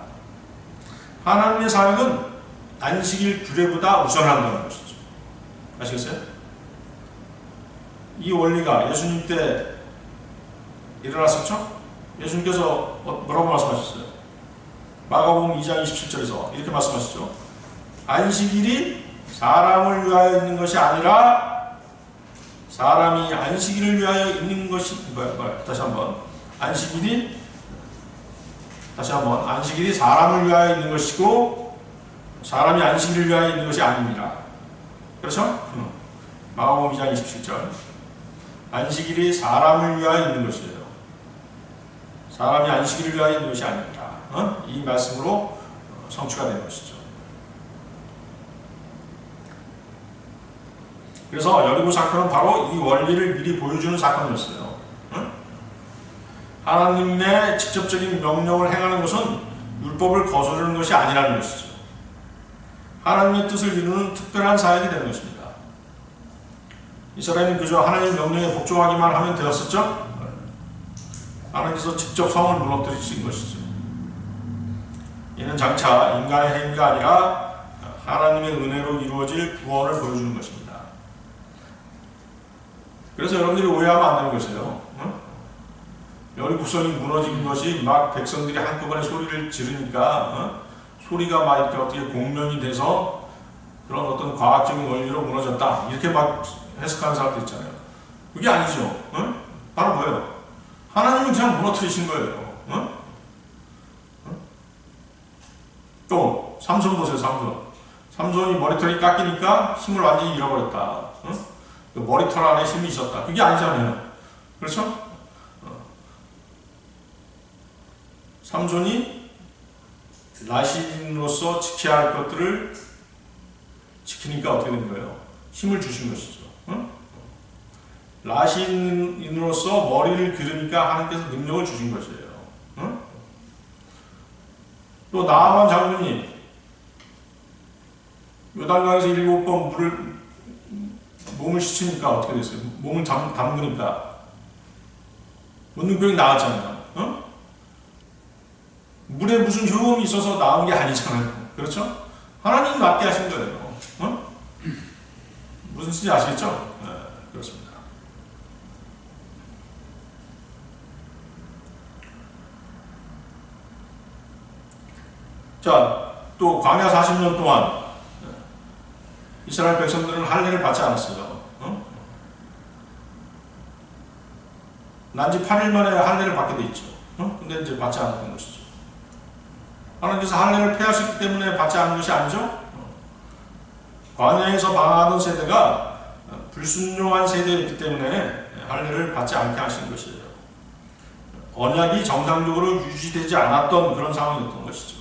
[SPEAKER 1] 하나님의 사역은 안식일 규례보다 우선한다는 것이죠. 아시겠어요? 이 원리가 예수님 때 일어났었죠? 예수님께서 뭐라고 말씀하셨어요? 마가복음 2장 27절에서 이렇게 말씀하시죠. 안식일이 사람을 위하여 있는 것이 아니라 사람이 안식일을 위하여 있는 것이 다시 한번 안식일이 사람을 위하여 있는 것이고 사람이 안식일을 위하여 있는 것이 아닙니다. 그렇죠? 마가복음 2장 27절. 안식일이 사람을 위하여 있는 것이에요. 사람이 안식일을 위하여 있는 것이 아닙니다. 이 말씀으로 성취가 된 것이죠. 그래서 여리고 사건은 바로 이 원리를 미리 보여주는 사건이었어요. 하나님의 직접적인 명령을 행하는 것은 율법을 거스르는 것이 아니라는 것이죠. 하나님의 뜻을 이루는 특별한 사역이 되는 것입니다. 이스라엘은 그저 하나님의 명령에 복종하기만 하면 되었었죠? 하나님께서 직접 성을 무너뜨리신 것이죠. 이는 장차 인간의 행위가 아니라 하나님의 은혜로 이루어질 구원을 보여주는 것입니다. 그래서 여러분들이 오해하면 안 되는 것이에요. 여리고성이 무너진 것이 막 백성들이 한꺼번에 소리를 지르니까 소리가 막 이렇게 어떻게 공명이 돼서 그런 어떤 과학적인 원리로 무너졌다 이렇게 막 해석하는 사람도 있잖아요. 그게 아니죠. 바로 뭐예요? 하나님은 그냥 무너뜨리신 거예요. 또 삼손 보세요. 삼손이 머리털이 깎이니까 힘을 완전히 잃어버렸다. 그 머리털 안에 힘이 있었다. 그게 아니잖아요. 그렇죠? 삼손이 라신으로서 지켜야 할 것들을 지키니까 어떻게 된 거예요? 힘을 주신 것이죠. 라신으로서 머리를 기르니까 하나님께서 능력을 주신 것이에요. 또 나아만 장군이 요단강에서 7번 몸을 씻으니까 어떻게 됐어요? 몸을 담그니까 문둥병이 나았잖아요. 물에 무슨 효험이 있어서 나온 게 아니잖아요. 그렇죠? 하나님이 낫게 하신 거예요. 무슨 뜻인지 아시겠죠? 네, 그렇습니다. 자, 또 광야 40년 동안 이스라엘 백성들은 할례를 받지 않았어요. 난지 8일 만에 할례를 받게 돼 있죠. 근데 이제 받지 않았던 것이죠. 하나님께서 할례를 폐하셨기 때문에 받지 않은 것이 아니죠. 광야에서 방황하던 세대가 불순종한 세대였기 때문에 할례를 받지 않게 하신 것이에요. 언약이 정상적으로 유지되지 않았던 그런 상황이었던 것이죠.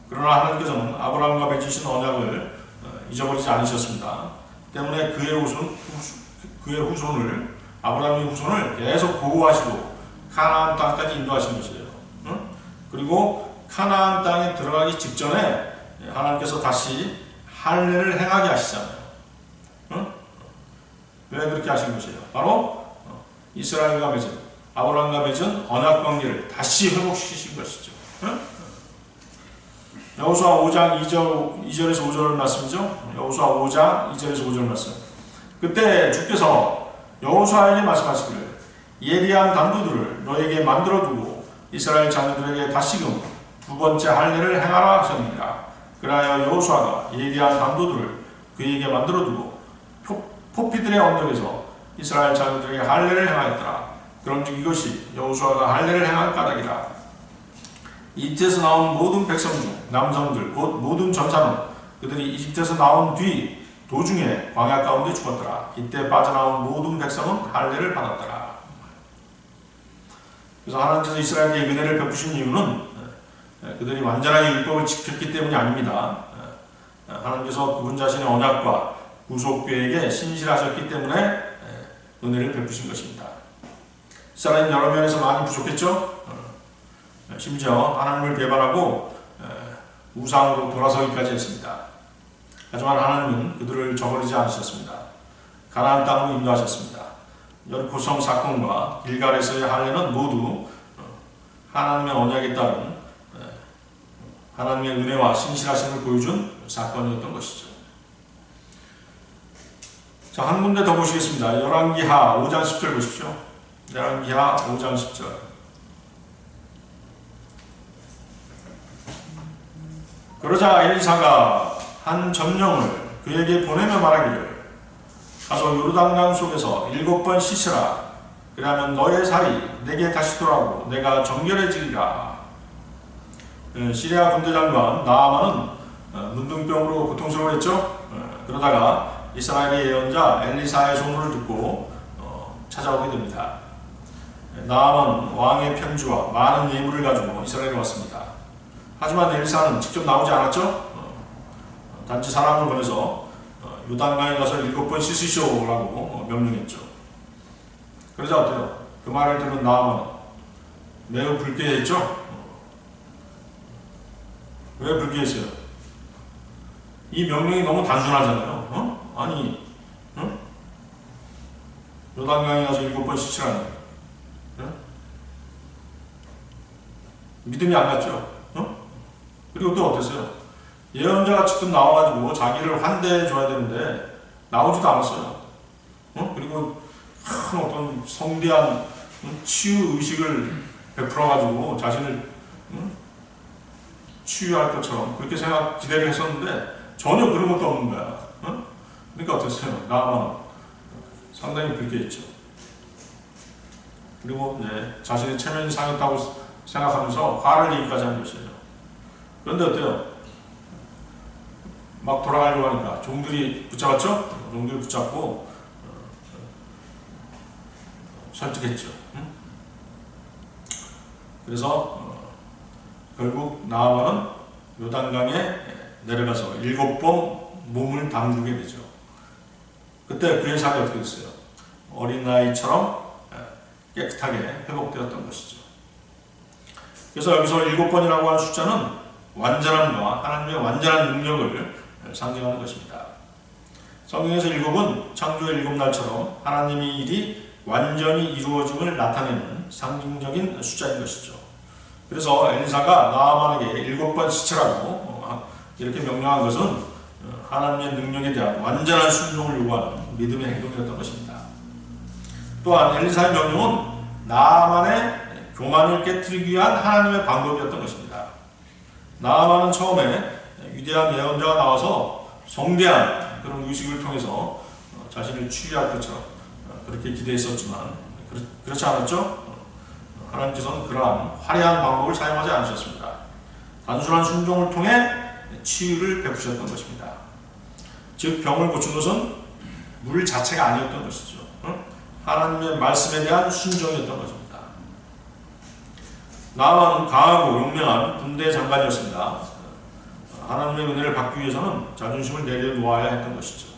[SPEAKER 1] 그러나 하나님께서는 아브라함과 맺으신 언약을 잊어버리지 않으셨습니다. 때문에 그의 후손을 아브라함의 후손을 계속 보호하시고 가나안 땅까지 인도하신 것이에요. 그리고 가나안 땅에 들어가기 직전에 하나님께서 다시 할례를 행하게 하시잖아요. 왜 그렇게 하신 것이에요? 바로 이스라엘과 맺은 아브라함과 맺은 언약 관계를 다시 회복시키신 것이죠. 여호수아 5장 2절에서 5절 말씀이죠. 여호수아 5장 2절에서 5절 말씀. 그때 주께서 여호수아에게 말씀하시기를 예리한 단도들을 너에게 만들어두고 이스라엘 자녀들에게 다시금 두 번째 할례를 행하라 하셨느니라. 그러하여 여호수아가 예리한 단도들을 그에게 만들어두고 포피들의 언덕에서 이스라엘 자녀들에게 할례를 행하였더라. 그런즉 이것이 여호수아가 할례를 행한 까닭이라. 이집트에서 나온 모든 백성 중 남성들 곧 모든 전사는 그들이 이집트에서 나온 뒤 도중에 광야 가운데 죽었더라. 이때 빠져나온 모든 백성은 할례를 받았더라. 그래서 하나님께서 이스라엘에게 은혜를 베푸신 이유는 그들이 완전하게 율법을 지켰기 때문이 아닙니다. 하나님께서 그분 자신의 언약과 구속계획에 신실하셨기 때문에 은혜를 베푸신 것입니다. 이스라엘은 여러 면에서 많이 부족했죠. 심지어 하나님을 배반하고 우상으로 돌아서기까지 했습니다. 하지만 하나님은 그들을 저버리지 않으셨습니다. 가나안 땅으로 인도하셨습니다. 여리고성 사건과 길갈에서의 할례는 모두 하나님의 언약에 따른 하나님의 은혜와 신실하심을 보여준 사건이었던 것이죠. 자, 한 군데 더 보시겠습니다. 열왕기하 5장 10절 보십시오. 열왕기하 5장 10절. 그러자 엘리사가 한 점령을 그에게 보내며 말하기를 가서 요르단강 속에서 7번 씻으라. 그러면 너의 살이 내게 다시 돌아오고 내가 정결해지리라. 시리아 군대장관 나아만은 문둥병으로 고통스러워했죠. 그러다가 이스라엘의 예언자 엘리사의 소문을 듣고 찾아오게 됩니다. 나아만은 왕의 편지와 많은 예물을 가지고 이스라엘에 왔습니다. 하지만 엘리사는 직접 나오지 않았죠. 단지 사람을 보내서 요단강에 가서 7번 씻으시오라고 명령했죠. 그러자 어때요? 그 말을 들은 나아만은 매우 불쾌했죠. 왜 불쾌했어요? 이 명령이 너무 단순하잖아요. 아니, 요단강에 가서 7번 씻으라니. 믿음이 안 갔죠. 그리고 또 어땠어요? 예언자가 직접 나와가지고 자기를 환대해줘야 되는데 나오지도 않았어요. 그리고 큰 어떤 성대한 치유 의식을 베풀어가지고 자신을 치유할 것처럼 그렇게 기대를 했었는데 전혀 그런 것도 없는 거야. 그러니까 어땠어요? 나만 상당히 불쾌했죠. 그리고 자신의 체면이 상했다고 생각하면서 화를 내기까지 한 것이에요. 그런데 어때요? 막 돌아가려고 하니까 종들이 붙잡았죠? 종들이 붙잡고 설득했죠. 그래서 결국 나아만은 요단강에 내려가서 7번 몸을 담그게 되죠. 그때 그의 삶이 어떻게 됐어요? 어린아이처럼 깨끗하게 회복되었던 것이죠. 그래서 여기서 7번이라고 하는 숫자는 완전함과 하나님의 완전한 능력을 상징하는 것입니다. 성경에서 7은 창조의 7날처럼 하나님의 일이 완전히 이루어짐을 나타내는 상징적인 숫자인 것이죠. 그래서 엘리사가 나아만에게 7번 씻으라고 이렇게 명령한 것은 하나님의 능력에 대한 완전한 순종을 요구하는 믿음의 행동이었던 것입니다. 또한 엘리사의 명령은 나아만의 교만을 깨뜨리기 위한 하나님의 방법이었던 것입니다. 나아만은 처음에 위대한 예언자가 나와서 성대한 그런 의식을 통해서 자신을 치유할 것처럼 그렇게 기대했었지만 그렇지 않았죠? 하나님께서는 그러한 화려한 방법을 사용하지 않으셨습니다. 단순한 순종을 통해 치유를 베푸셨던 것입니다. 즉 병을 고친 것은 물 자체가 아니었던 것이죠. 하나님의 말씀에 대한 순종이었던 것입니다. 나아만은 강하고 용맹한 군대 장관이었습니다. 하나님의 은혜를 받기 위해서는 자존심을 내려놓아야 했던 것이죠.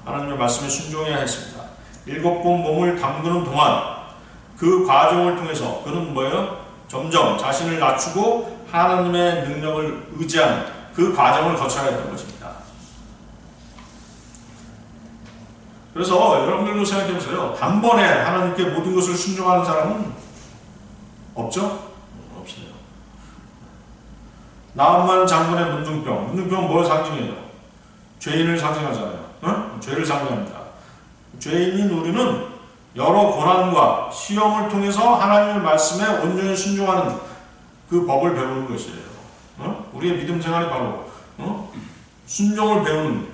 [SPEAKER 1] 하나님의 말씀에 순종해야 했습니다. 7번 몸을 담그는 동안 그 과정을 통해서 그는 뭐예요? 점점 자신을 낮추고 하나님의 능력을 의지하는 그 과정을 거쳐야 했던 것입니다. 그래서 여러분들도 생각해 보세요. 단번에 하나님께 모든 것을 순종하는 사람은 없죠? 없어요. 나암만 장군의 문둥병. 문둥병은 뭘 상징해요? 죄인을 상징하잖아요. 죄를 상징합니다. 죄인인 우리는 여러 고난과 시험을 통해서 하나님의 말씀에 온전히 순종하는 그 법을 배우는 것이에요. 우리의 믿음 생활이 바로 순종을 배우는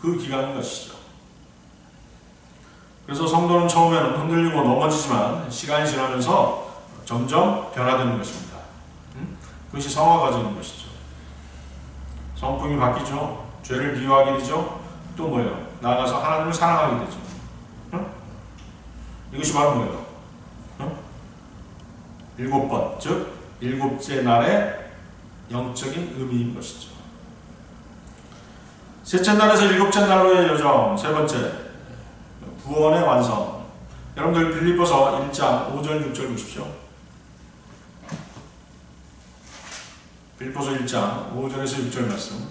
[SPEAKER 1] 그 기간인 것이죠. 그래서 성도는 처음에는 흔들리고 넘어지지만 시간이 지나면서 점점 변화되는 것입니다. 그것이 성화 과정인 것이죠. 성품이 바뀌죠. 죄를 미워하게 되죠. 또 뭐예요? 나아가서 하나님을 사랑하게 되죠. 이것이 바로 뭐예요? 7번, 즉 7째 날의 영적인 의미인 것이죠. 셋째 날에서 7째 날로의 여정, 세 번째 구원의 완성. 여러분들 빌립보서 1장 5절 6절 보십시오. 빌립보서 1장 5절에서 6절 말씀.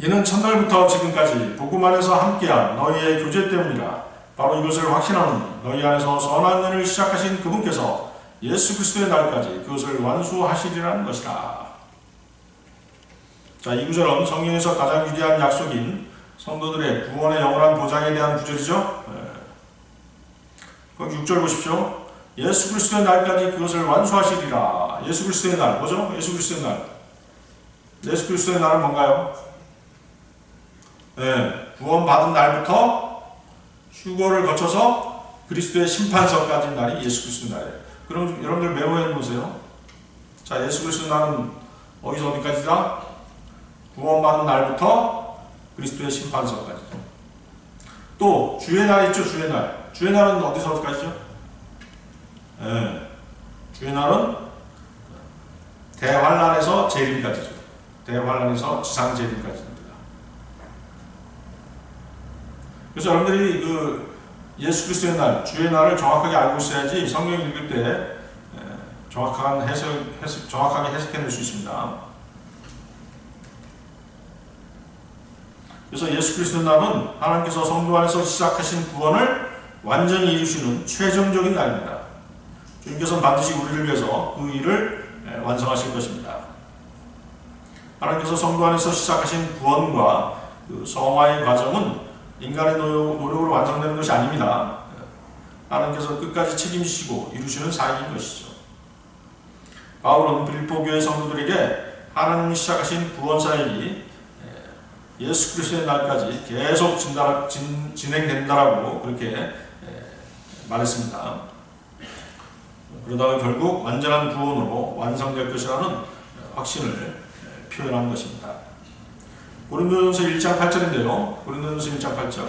[SPEAKER 1] 이는 첫날부터 지금까지 복음 안에서 함께한 너희의 교제 때문이라. 바로 이것을 확신하노니 너희 안에서 선한 일을 시작하신 그분께서 예수 그리스도의 날까지 그것을 완수하시리라는 것이라. 자, 이 구절은 성경에서 가장 위대한 약속인 성도들의 구원의 영원한 보장에 대한 구절이죠. 거기 6절 보십시오. 예수 그리스도의 날까지 그것을 완수하시리라. 예수 그리스도의 날, 뭐죠? 예수 그리스도의 날. 예수 그리스도의 날은 뭔가요? 구원받은 날부터 휴거를 거쳐서 그리스도의 심판서까지 날이 예수 그리스도의 날이에요. 그럼 여러분들 메모해 보세요. 자, 예수 그리스도의 날은 어디서 어디까지다? 구원받은 날부터 그리스도의 심판서까지죠. 또 주의 날 있죠. 주의 날. 주의 날은 어디서 어디까지죠? 주의 날은 대환란에서 재림까지죠. 대환란에서 지상 재림까지입니다. 그래서 여러분들이 그 예수 그리스도의 날, 주의 날을 정확하게 알고 있어야지 성경 읽을 때 정확하게 해석해낼 수 있습니다. 그래서 예수 그리스도의 날은 하나님께서 성도 안에서 시작하신 구원을 완전히 이루시는 최종적인 날입니다. 주님께서는 반드시 우리를 위해서 그 일을 완성하실 것입니다. 하나님께서 성도 안에서 시작하신 구원과 그 성화의 과정은 인간의 노력으로 완성되는 것이 아닙니다. 하나님께서 끝까지 책임지시고 이루시는 사역인 것이죠. 바울은 빌립보 교회 성도들에게 하나님이 시작하신 구원 사역이 예수 그리스도의 날까지 계속 진행된다라고 그렇게 말했습니다. 그러다가 결국 완전한 구원으로 완성될 것이라는 확신을 표현한 것입니다. 고린도전서 1장 8절인데요. 고린도전서 1장 8절.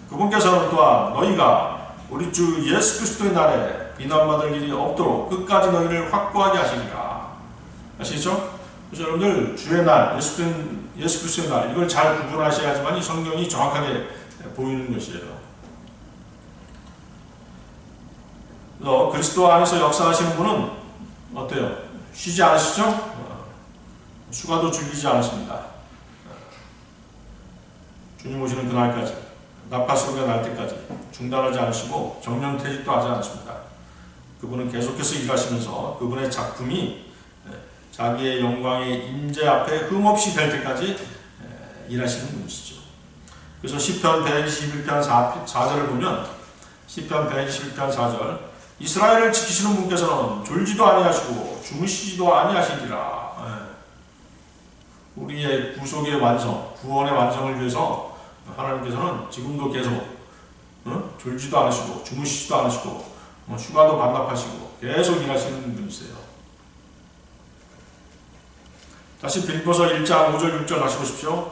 [SPEAKER 1] 그분께서는 또한 너희가 우리 주 예수 그리스도의 날에 비난받을 일이 없도록 끝까지 너희를 확고하게 하시리라. 아시죠? 그래서 여러분들 주의 날, 예수 그리스도의 날 이걸 잘 구분하셔야지만 이 성경이 정확하게 보이는 것이에요. 그래서 그리스도 안에서 역사하시는 분은 어때요? 쉬지 않으시죠? 휴가도 줄이지 않으십니다. 주님 오시는 그날까지, 나팔소리가 날 때까지 중단하지 않으시고 정년퇴직도 하지 않으십니다. 그분은 계속해서 일하시면서 그분의 작품이 자기의 영광의 임재 앞에 흠없이 될 때까지 일하시는 분이시죠. 그래서 시편 121편 4절을 보면 시편 121편 4절 이스라엘을 지키시는 분께서는 졸지도 아니하시고 주무시지도 아니하시리라. 우리의 구속의 완성, 구원의 완성을 위해서 하나님께서는 지금도 계속 졸지도 않으시고 주무시지도 않으시고 휴가도 반납하시고 계속 일하시는 분이세요. 다시 빌립보서 1장 5절 6절 다시 보십시오.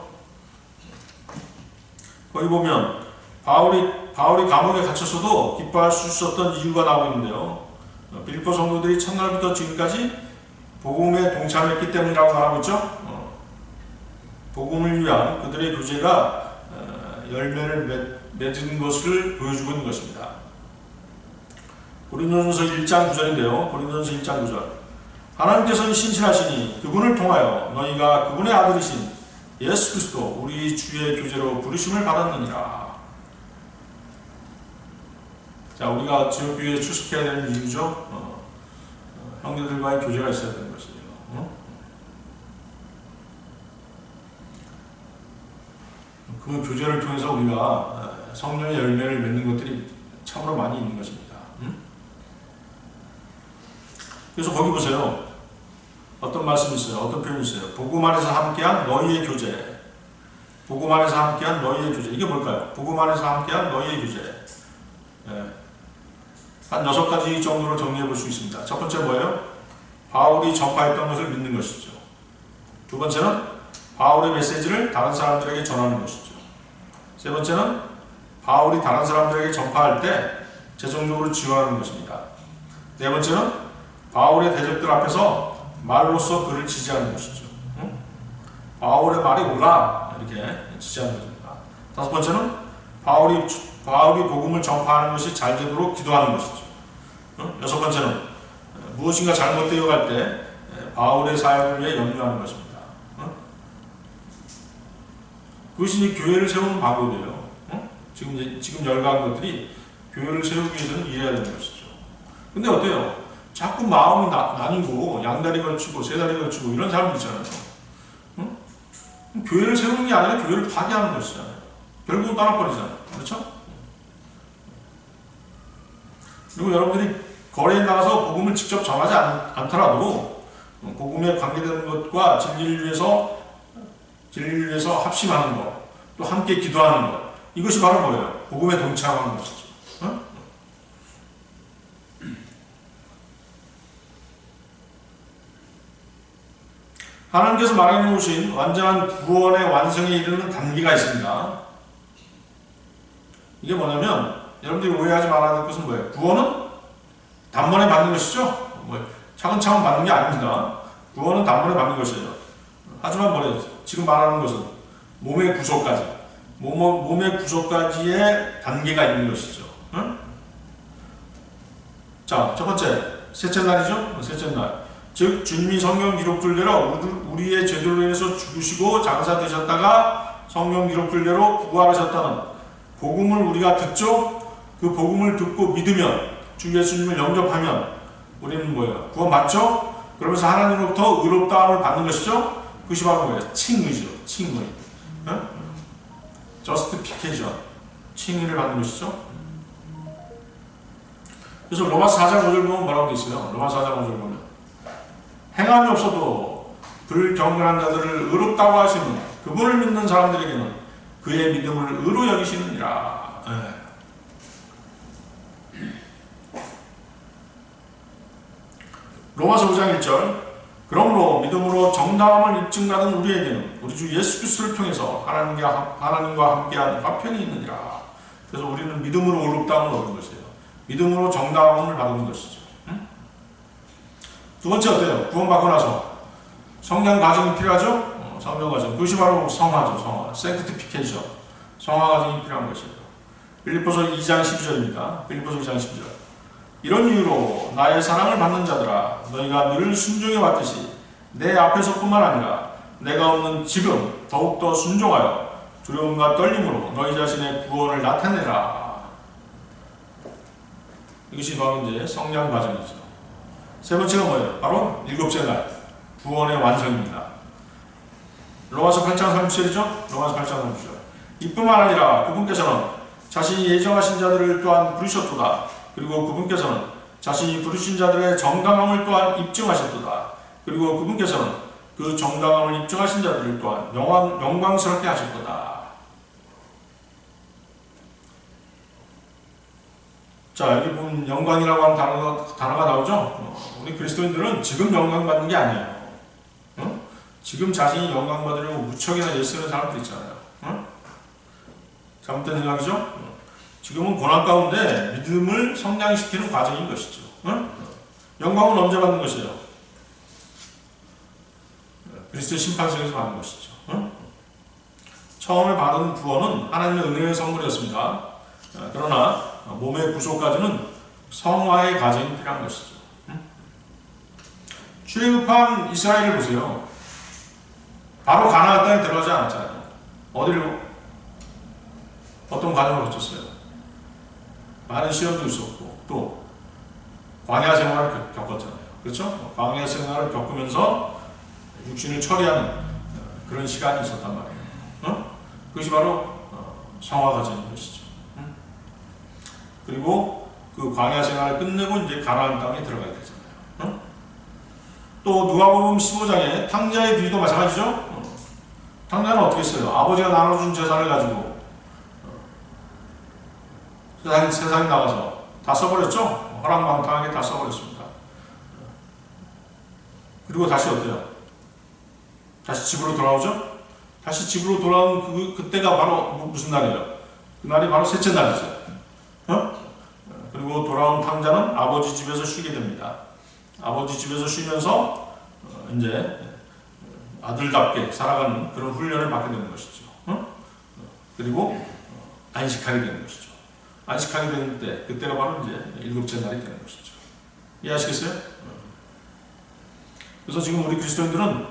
[SPEAKER 1] 거기 보면 바울이 감옥에 갇혔어도 기뻐할 수 있었던 이유가 나오고 있는데요. 빌립보 성도들이 첫날부터 지금까지 복음에 동참했기 때문이라고 말하고 있죠. 복음을 위한 그들의 교제가 열매를 맺은 것을 보여주고 있는 것입니다. 고린도전서 1장 9절인데요. 고린도전서 1장 9절. 하나님께서는 신실하시니 그분을 통하여 너희가 그분의 아들이신 예수 그리스도 우리 주의 교제로 부르심을 받았느니라. 자, 우리가 지역교회에 출석해야 되는 이유죠. 형제들과의 교제가 있어야 되는 것이에요. 그 교제를 통해서 우리가 성령의 열매를 맺는 것들이 참으로 많이 있는 것입니다. 그래서 거기 보세요. 어떤 말씀이 있어요? 어떤 표현이 있어요? 복음 안에서 함께한 너희의 교제. 복음 안에서 함께한 너희의 교제. 이게 뭘까요? 복음 안에서 함께한 너희의 교제. 한 6가지 정도로 정리해 볼 수 있습니다. 첫 번째 뭐예요? 바울이 전파했던 것을 믿는 것이죠. 두 번째는 바울의 메시지를 다른 사람들에게 전하는 것이죠. 세 번째는 바울이 다른 사람들에게 전파할 때 재정적으로 지원하는 것입니다. 네 번째는 바울의 대적들 앞에서 말로써 그를 지지하는 것이죠. 바울의 말이 옳아 이렇게 지지하는 것입니다. 다섯 번째는 바울이 복음을 전파하는 것이 잘 되도록 기도하는 것이죠. 여섯 번째는 무엇인가 잘못되어 갈 때 바울의 사역을 위해 염려하는 것입니다. 그것이 이제 교회를 세우는 방법이에요. 지금 열거한 것들이 교회를 세우기 위해서는 이래야 되는 것이죠. 근데 어때요? 자꾸 마음이 나뉘고 양다리 걸치고 세다리 걸치고 이런 사람들 있잖아요. 교회를 세우는 게 아니라 교회를 파괴하는 것이잖아요. 결국은 떠나버리잖아요. 그렇죠? 그리고 여러분들이 거리에 나가서 복음을 직접 전하지 않더라도 복음에 관계되는 것과 진리를 위해서 합심하는 것, 또 함께 기도하는 것, 이것이 바로 뭐예요? 복음에 동참하는 것이죠. 하나님께서 말해 놓으신 완전한 구원의 완성에 이르는 단계가 있습니다. 이게 뭐냐면 여러분들이 오해하지 말아야 될 것은 뭐예요? 구원은 단번에 받는 것이죠. 차근차근 받는 게 아닙니다. 구원은 단번에 받는 것이에요. 하지만 뭐래요? 지금 말하는 것은 몸의 구조까지의 단계가 있는 것이죠. 자, 첫 번째 셋째 날이죠. 셋째 날. 즉 주님이 성경 기록들대로 우리의 죄들로 인해서 죽으시고 장사되셨다가 성경 기록들대로 부활하셨다는 복음을 우리가 듣죠. 그 복음을 듣고 믿으면 주 예수님을 영접하면 우리는 뭐예요? 구원받죠? 그러면서 하나님으로부터 의롭다함을 받는 것이죠. 그것이 바로 뭐예요? 칭의죠. 칭의. justification. 칭의를 받는 것이죠. 그래서 로마서 4장 5절 보면 뭐라고 되어 있어요? 로마서 4장 5절 보면 행함이 없어도 불경건한 자들을 의롭다고 하시는 그분을 믿는 사람들에게는 그의 믿음을 의로 여기시느니라. 로마서 5장 1절 그러므로 믿음으로 정당함을 입증받은 우리에게는 우리 주 예수 그리스도를 통해서 하나님과 함께한 화평이 있느니라. 그래서 우리는 믿음으로 의롭다함을 얻은 것이에요. 믿음으로 정당함을 받은 것이죠. 두 번째 어때요? 구원받고 나서 성장 과정이 필요하죠? 성장 과정. 그것이 바로 성화죠. 성화. sanctification. 성화 과정이 필요한 것이에요. 빌립보서 2장 12절입니다. 빌립보서 2장 12절. 이런 이유로 나의 사랑을 받는 자들아 너희가 늘 순종해 왔듯이 내 앞에서뿐만 아니라 내가 없는 지금 더욱더 순종하여 두려움과 떨림으로 너희 자신의 구원을 나타내라. 이것이 바로 이제 성장 과정이죠. 세 번째가 뭐예요? 바로 일곱째 날 구원의 완성입니다. 로마서 8장 37절이죠? 로마서 8장 37절. 이뿐만 아니라 그분께서는 자신이 예정하신 자들을 또한 부르셨도다. 그리고 그분께서는 자신이 부르신 자들의 정당함을 또한 입증하셨도다. 그리고 그분께서는 그 정당함을 입증하신 자들을 또한 영광스럽게 하셨도다. 자, 여기 보면 영광이라고 하는 단어가 나오죠? 우리 그리스도인들은 지금 영광 받는 게 아니에요. 지금 자신이 영광 받으려고 무척이나 애쓰는 사람들 있잖아요. 잘못된 생각이죠? 지금은 고난 가운데 믿음을 성장시키는 과정인 것이죠. 영광은 언제 받는 것이에요? 그리스도의 심판석에서 받는 것이죠. 처음에 받은 구원은 하나님의 은혜의 선물이었습니다. 그러나 몸의 구속까지는 성화의 과정이 필요한 것이죠. 출애굽한 이스라엘을 보세요. 바로 가나안 땅에 들어가지 않았잖아요. 어디로? 어떤 과정을 거쳤어요? 많은 시험도 있었고 또 광야 생활을 겪었잖아요. 그렇죠? 광야 생활을 겪으면서 육신을 처리하는 그런 시간이 있었단 말이에요. 그것이 바로 성화 과정인 것이죠. 그리고 그 광야 생활을 끝내고 이제 가나안 땅에 들어가야 되잖아요. 또 누가복음 15장에 탕자의 비유도 마찬가지죠. 탕자는 어떻게 했어요? 아버지가 나눠준 재산을 가지고 세상에 나가서 다 써버렸죠? 허랑방탕하게 다 써버렸습니다. 그리고 다시 어때요? 다시 집으로 돌아오죠? 다시 집으로 돌아온 그때가 바로 무슨 날이에요? 그날이 바로 셋째 날이죠. 그리고 돌아온 탕자는 아버지 집에서 쉬게 됩니다. 아버지 집에서 쉬면서 이제 아들답게 살아가는 그런 훈련을 받게 되는 것이죠. 그리고 안식하게 되는 것이죠. 안식하게 되는 때, 그때가 바로 이제 일곱째 날이 되는 것이죠. 이해하시겠어요? 그래서 지금 우리 그리스도인들은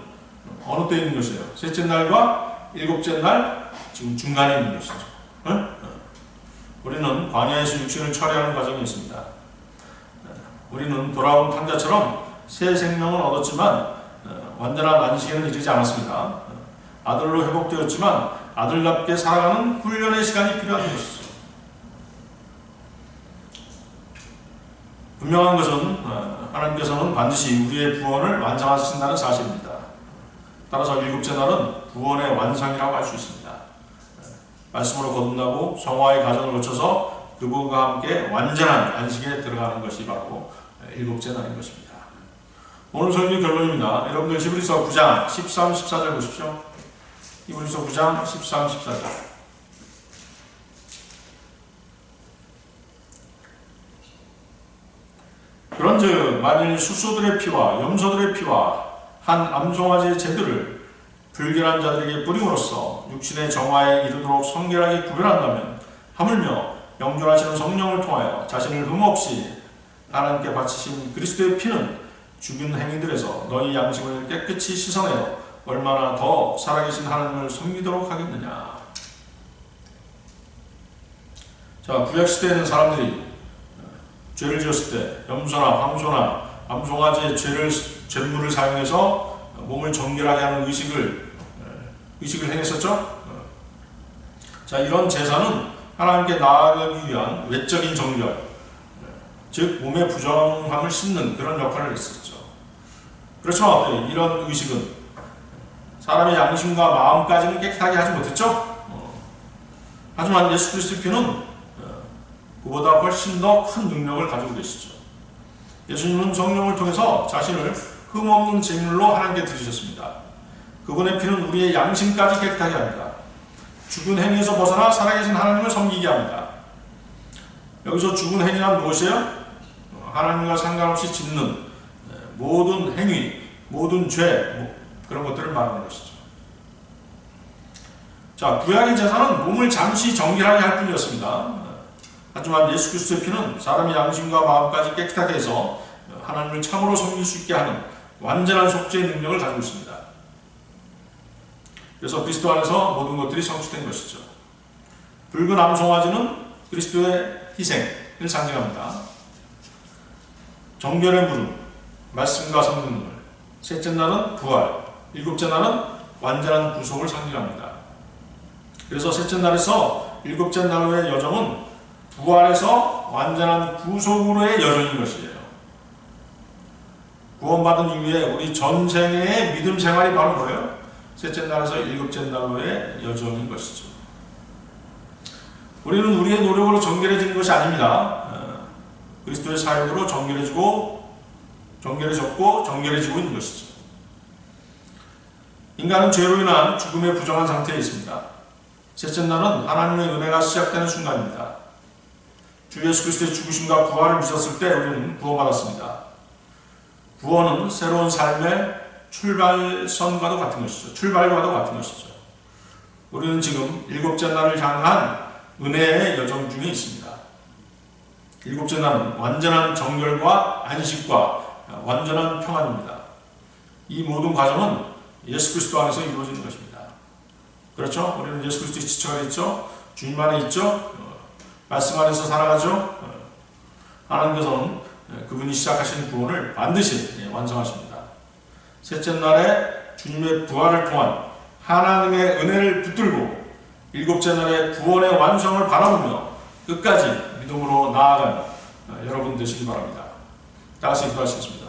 [SPEAKER 1] 어느 때 있는 것이에요? 셋째 날과 일곱째 날 지금 중간에 있는 것이죠. 우리는 광야에서 육신을 처리하는 과정이 있습니다. 우리는 돌아온 탕자처럼 새 생명을 얻었지만 완전한 안식에는 이르지 않았습니다. 아들로 회복되었지만 아들답게 살아가는 훈련의 시간이 필요한 것이죠. 분명한 것은 하나님께서는 반드시 우리의 구원을 완성하신다는 사실입니다. 따라서 일곱째 날은 구원의 완성이라고 할 수 있습니다. 말씀으로 거듭나고 성화의 과정을 거쳐서 그분과 함께 완전한 안식에 들어가는 것이 바로 일곱째 날인 것입니다. 오늘 설교 결론입니다. 여러분들 히브리서 9장 13, 14절 보십시오. 히브리서 9장 13, 14절. 그런즉 만일 수소들의 피와 염소들의 피와 한 암송아지의 제들을 불결한 자들에게 뿌림으로써 육신의 정화에 이르도록 성결하게 구별한다면 하물며 영존하시는 성령을 통하여 자신을 흠없이 하나님께 바치신 그리스도의 피는 죽은 행위들에서 너희 양심을 깨끗이 씻어내어 얼마나 더 살아계신 하나님을 섬기도록 하겠느냐. 자, 구약시대에는 사람들이 죄를 지었을 때 염소나 황소나 암송아지의 죄물을 사용해서 몸을 정결하게 하는 의식을 행했었죠. 자, 이런 제사는 하나님께 나아가기 위한 외적인 정결, 즉 몸의 부정함을 씻는 그런 역할을 했었죠. 그렇지만 이런 의식은 사람의 양심과 마음까지는 깨끗하게 하지 못했죠. 하지만 예수 그리스도의 피는 그보다 훨씬 더 큰 능력을 가지고 계시죠. 예수님은 성령을 통해서 자신을 흠없는 제물로 하나님께 드리셨습니다. 그분의 피는 우리의 양심까지 깨끗하게 합니다. 죽은 행위에서 벗어나 살아계신 하나님을 섬기게 합니다. 여기서 죽은 행위란 무엇이에요? 하나님과 상관없이 짓는 모든 행위, 모든 죄, 그런 것들을 말하는 것이죠. 자, 구약의 제사는 몸을 잠시 정결하게 할 뿐이었습니다. 하지만 예수 그리스도의 피는 사람의 양심과 마음까지 깨끗하게 해서 하나님을 참으로 섬길 수 있게 하는 완전한 속죄의 능력을 가지고 있습니다. 그래서 그리스도 안에서 모든 것들이 성취된 것이죠. 붉은 암송아지는 그리스도의 희생을 상징합니다. 정결의 물은 말씀과 성령을, 셋째 날은 부활, 일곱째 날은 완전한 구속을 상징합니다. 그래서 셋째 날에서 일곱째 날로의 여정은 부활에서 완전한 구속으로의 여정인 것이에요. 구원받은 이후에 우리 전생의 믿음 생활이 바로 뭐예요? 셋째 날에서 일곱째 날로의 여정인 것이죠. 우리는 우리의 노력으로 정결해지는 것이 아닙니다. 그리스도의 사역으로 정결해졌고 정결해지고 있는 것이죠. 인간은 죄로 인한 죽음의 부정한 상태에 있습니다. 셋째 날은 하나님의 은혜가 시작되는 순간입니다. 주 예수 그리스도의 죽으심과 부활을 믿었을 때 우리는 구원받았습니다. 구원은 새로운 삶의 출발선과도 같은 것이죠. 출발과도 같은 것이죠. 우리는 지금 일곱째 날을 향한 은혜의 여정 중에 있습니다. 일곱째 날은 완전한 정결과 안식과 완전한 평안입니다. 이 모든 과정은 예수 그리스도 안에서 이루어지는 것입니다. 그렇죠? 우리는 예수 그리스도의 지체가 있죠. 주님 안에 있죠. 말씀 안에서 살아가죠. 하나님께서는 그분이 시작하신 구원을 반드시 완성하십니다. 셋째 날에 주님의 부활을 통한 하나님의 은혜를 붙들고 일곱째 날에 구원의 완성을 바라보며 끝까지 믿음으로 나아가는 여러분 되시기 바랍니다. 다 같이 기도하시겠습니다.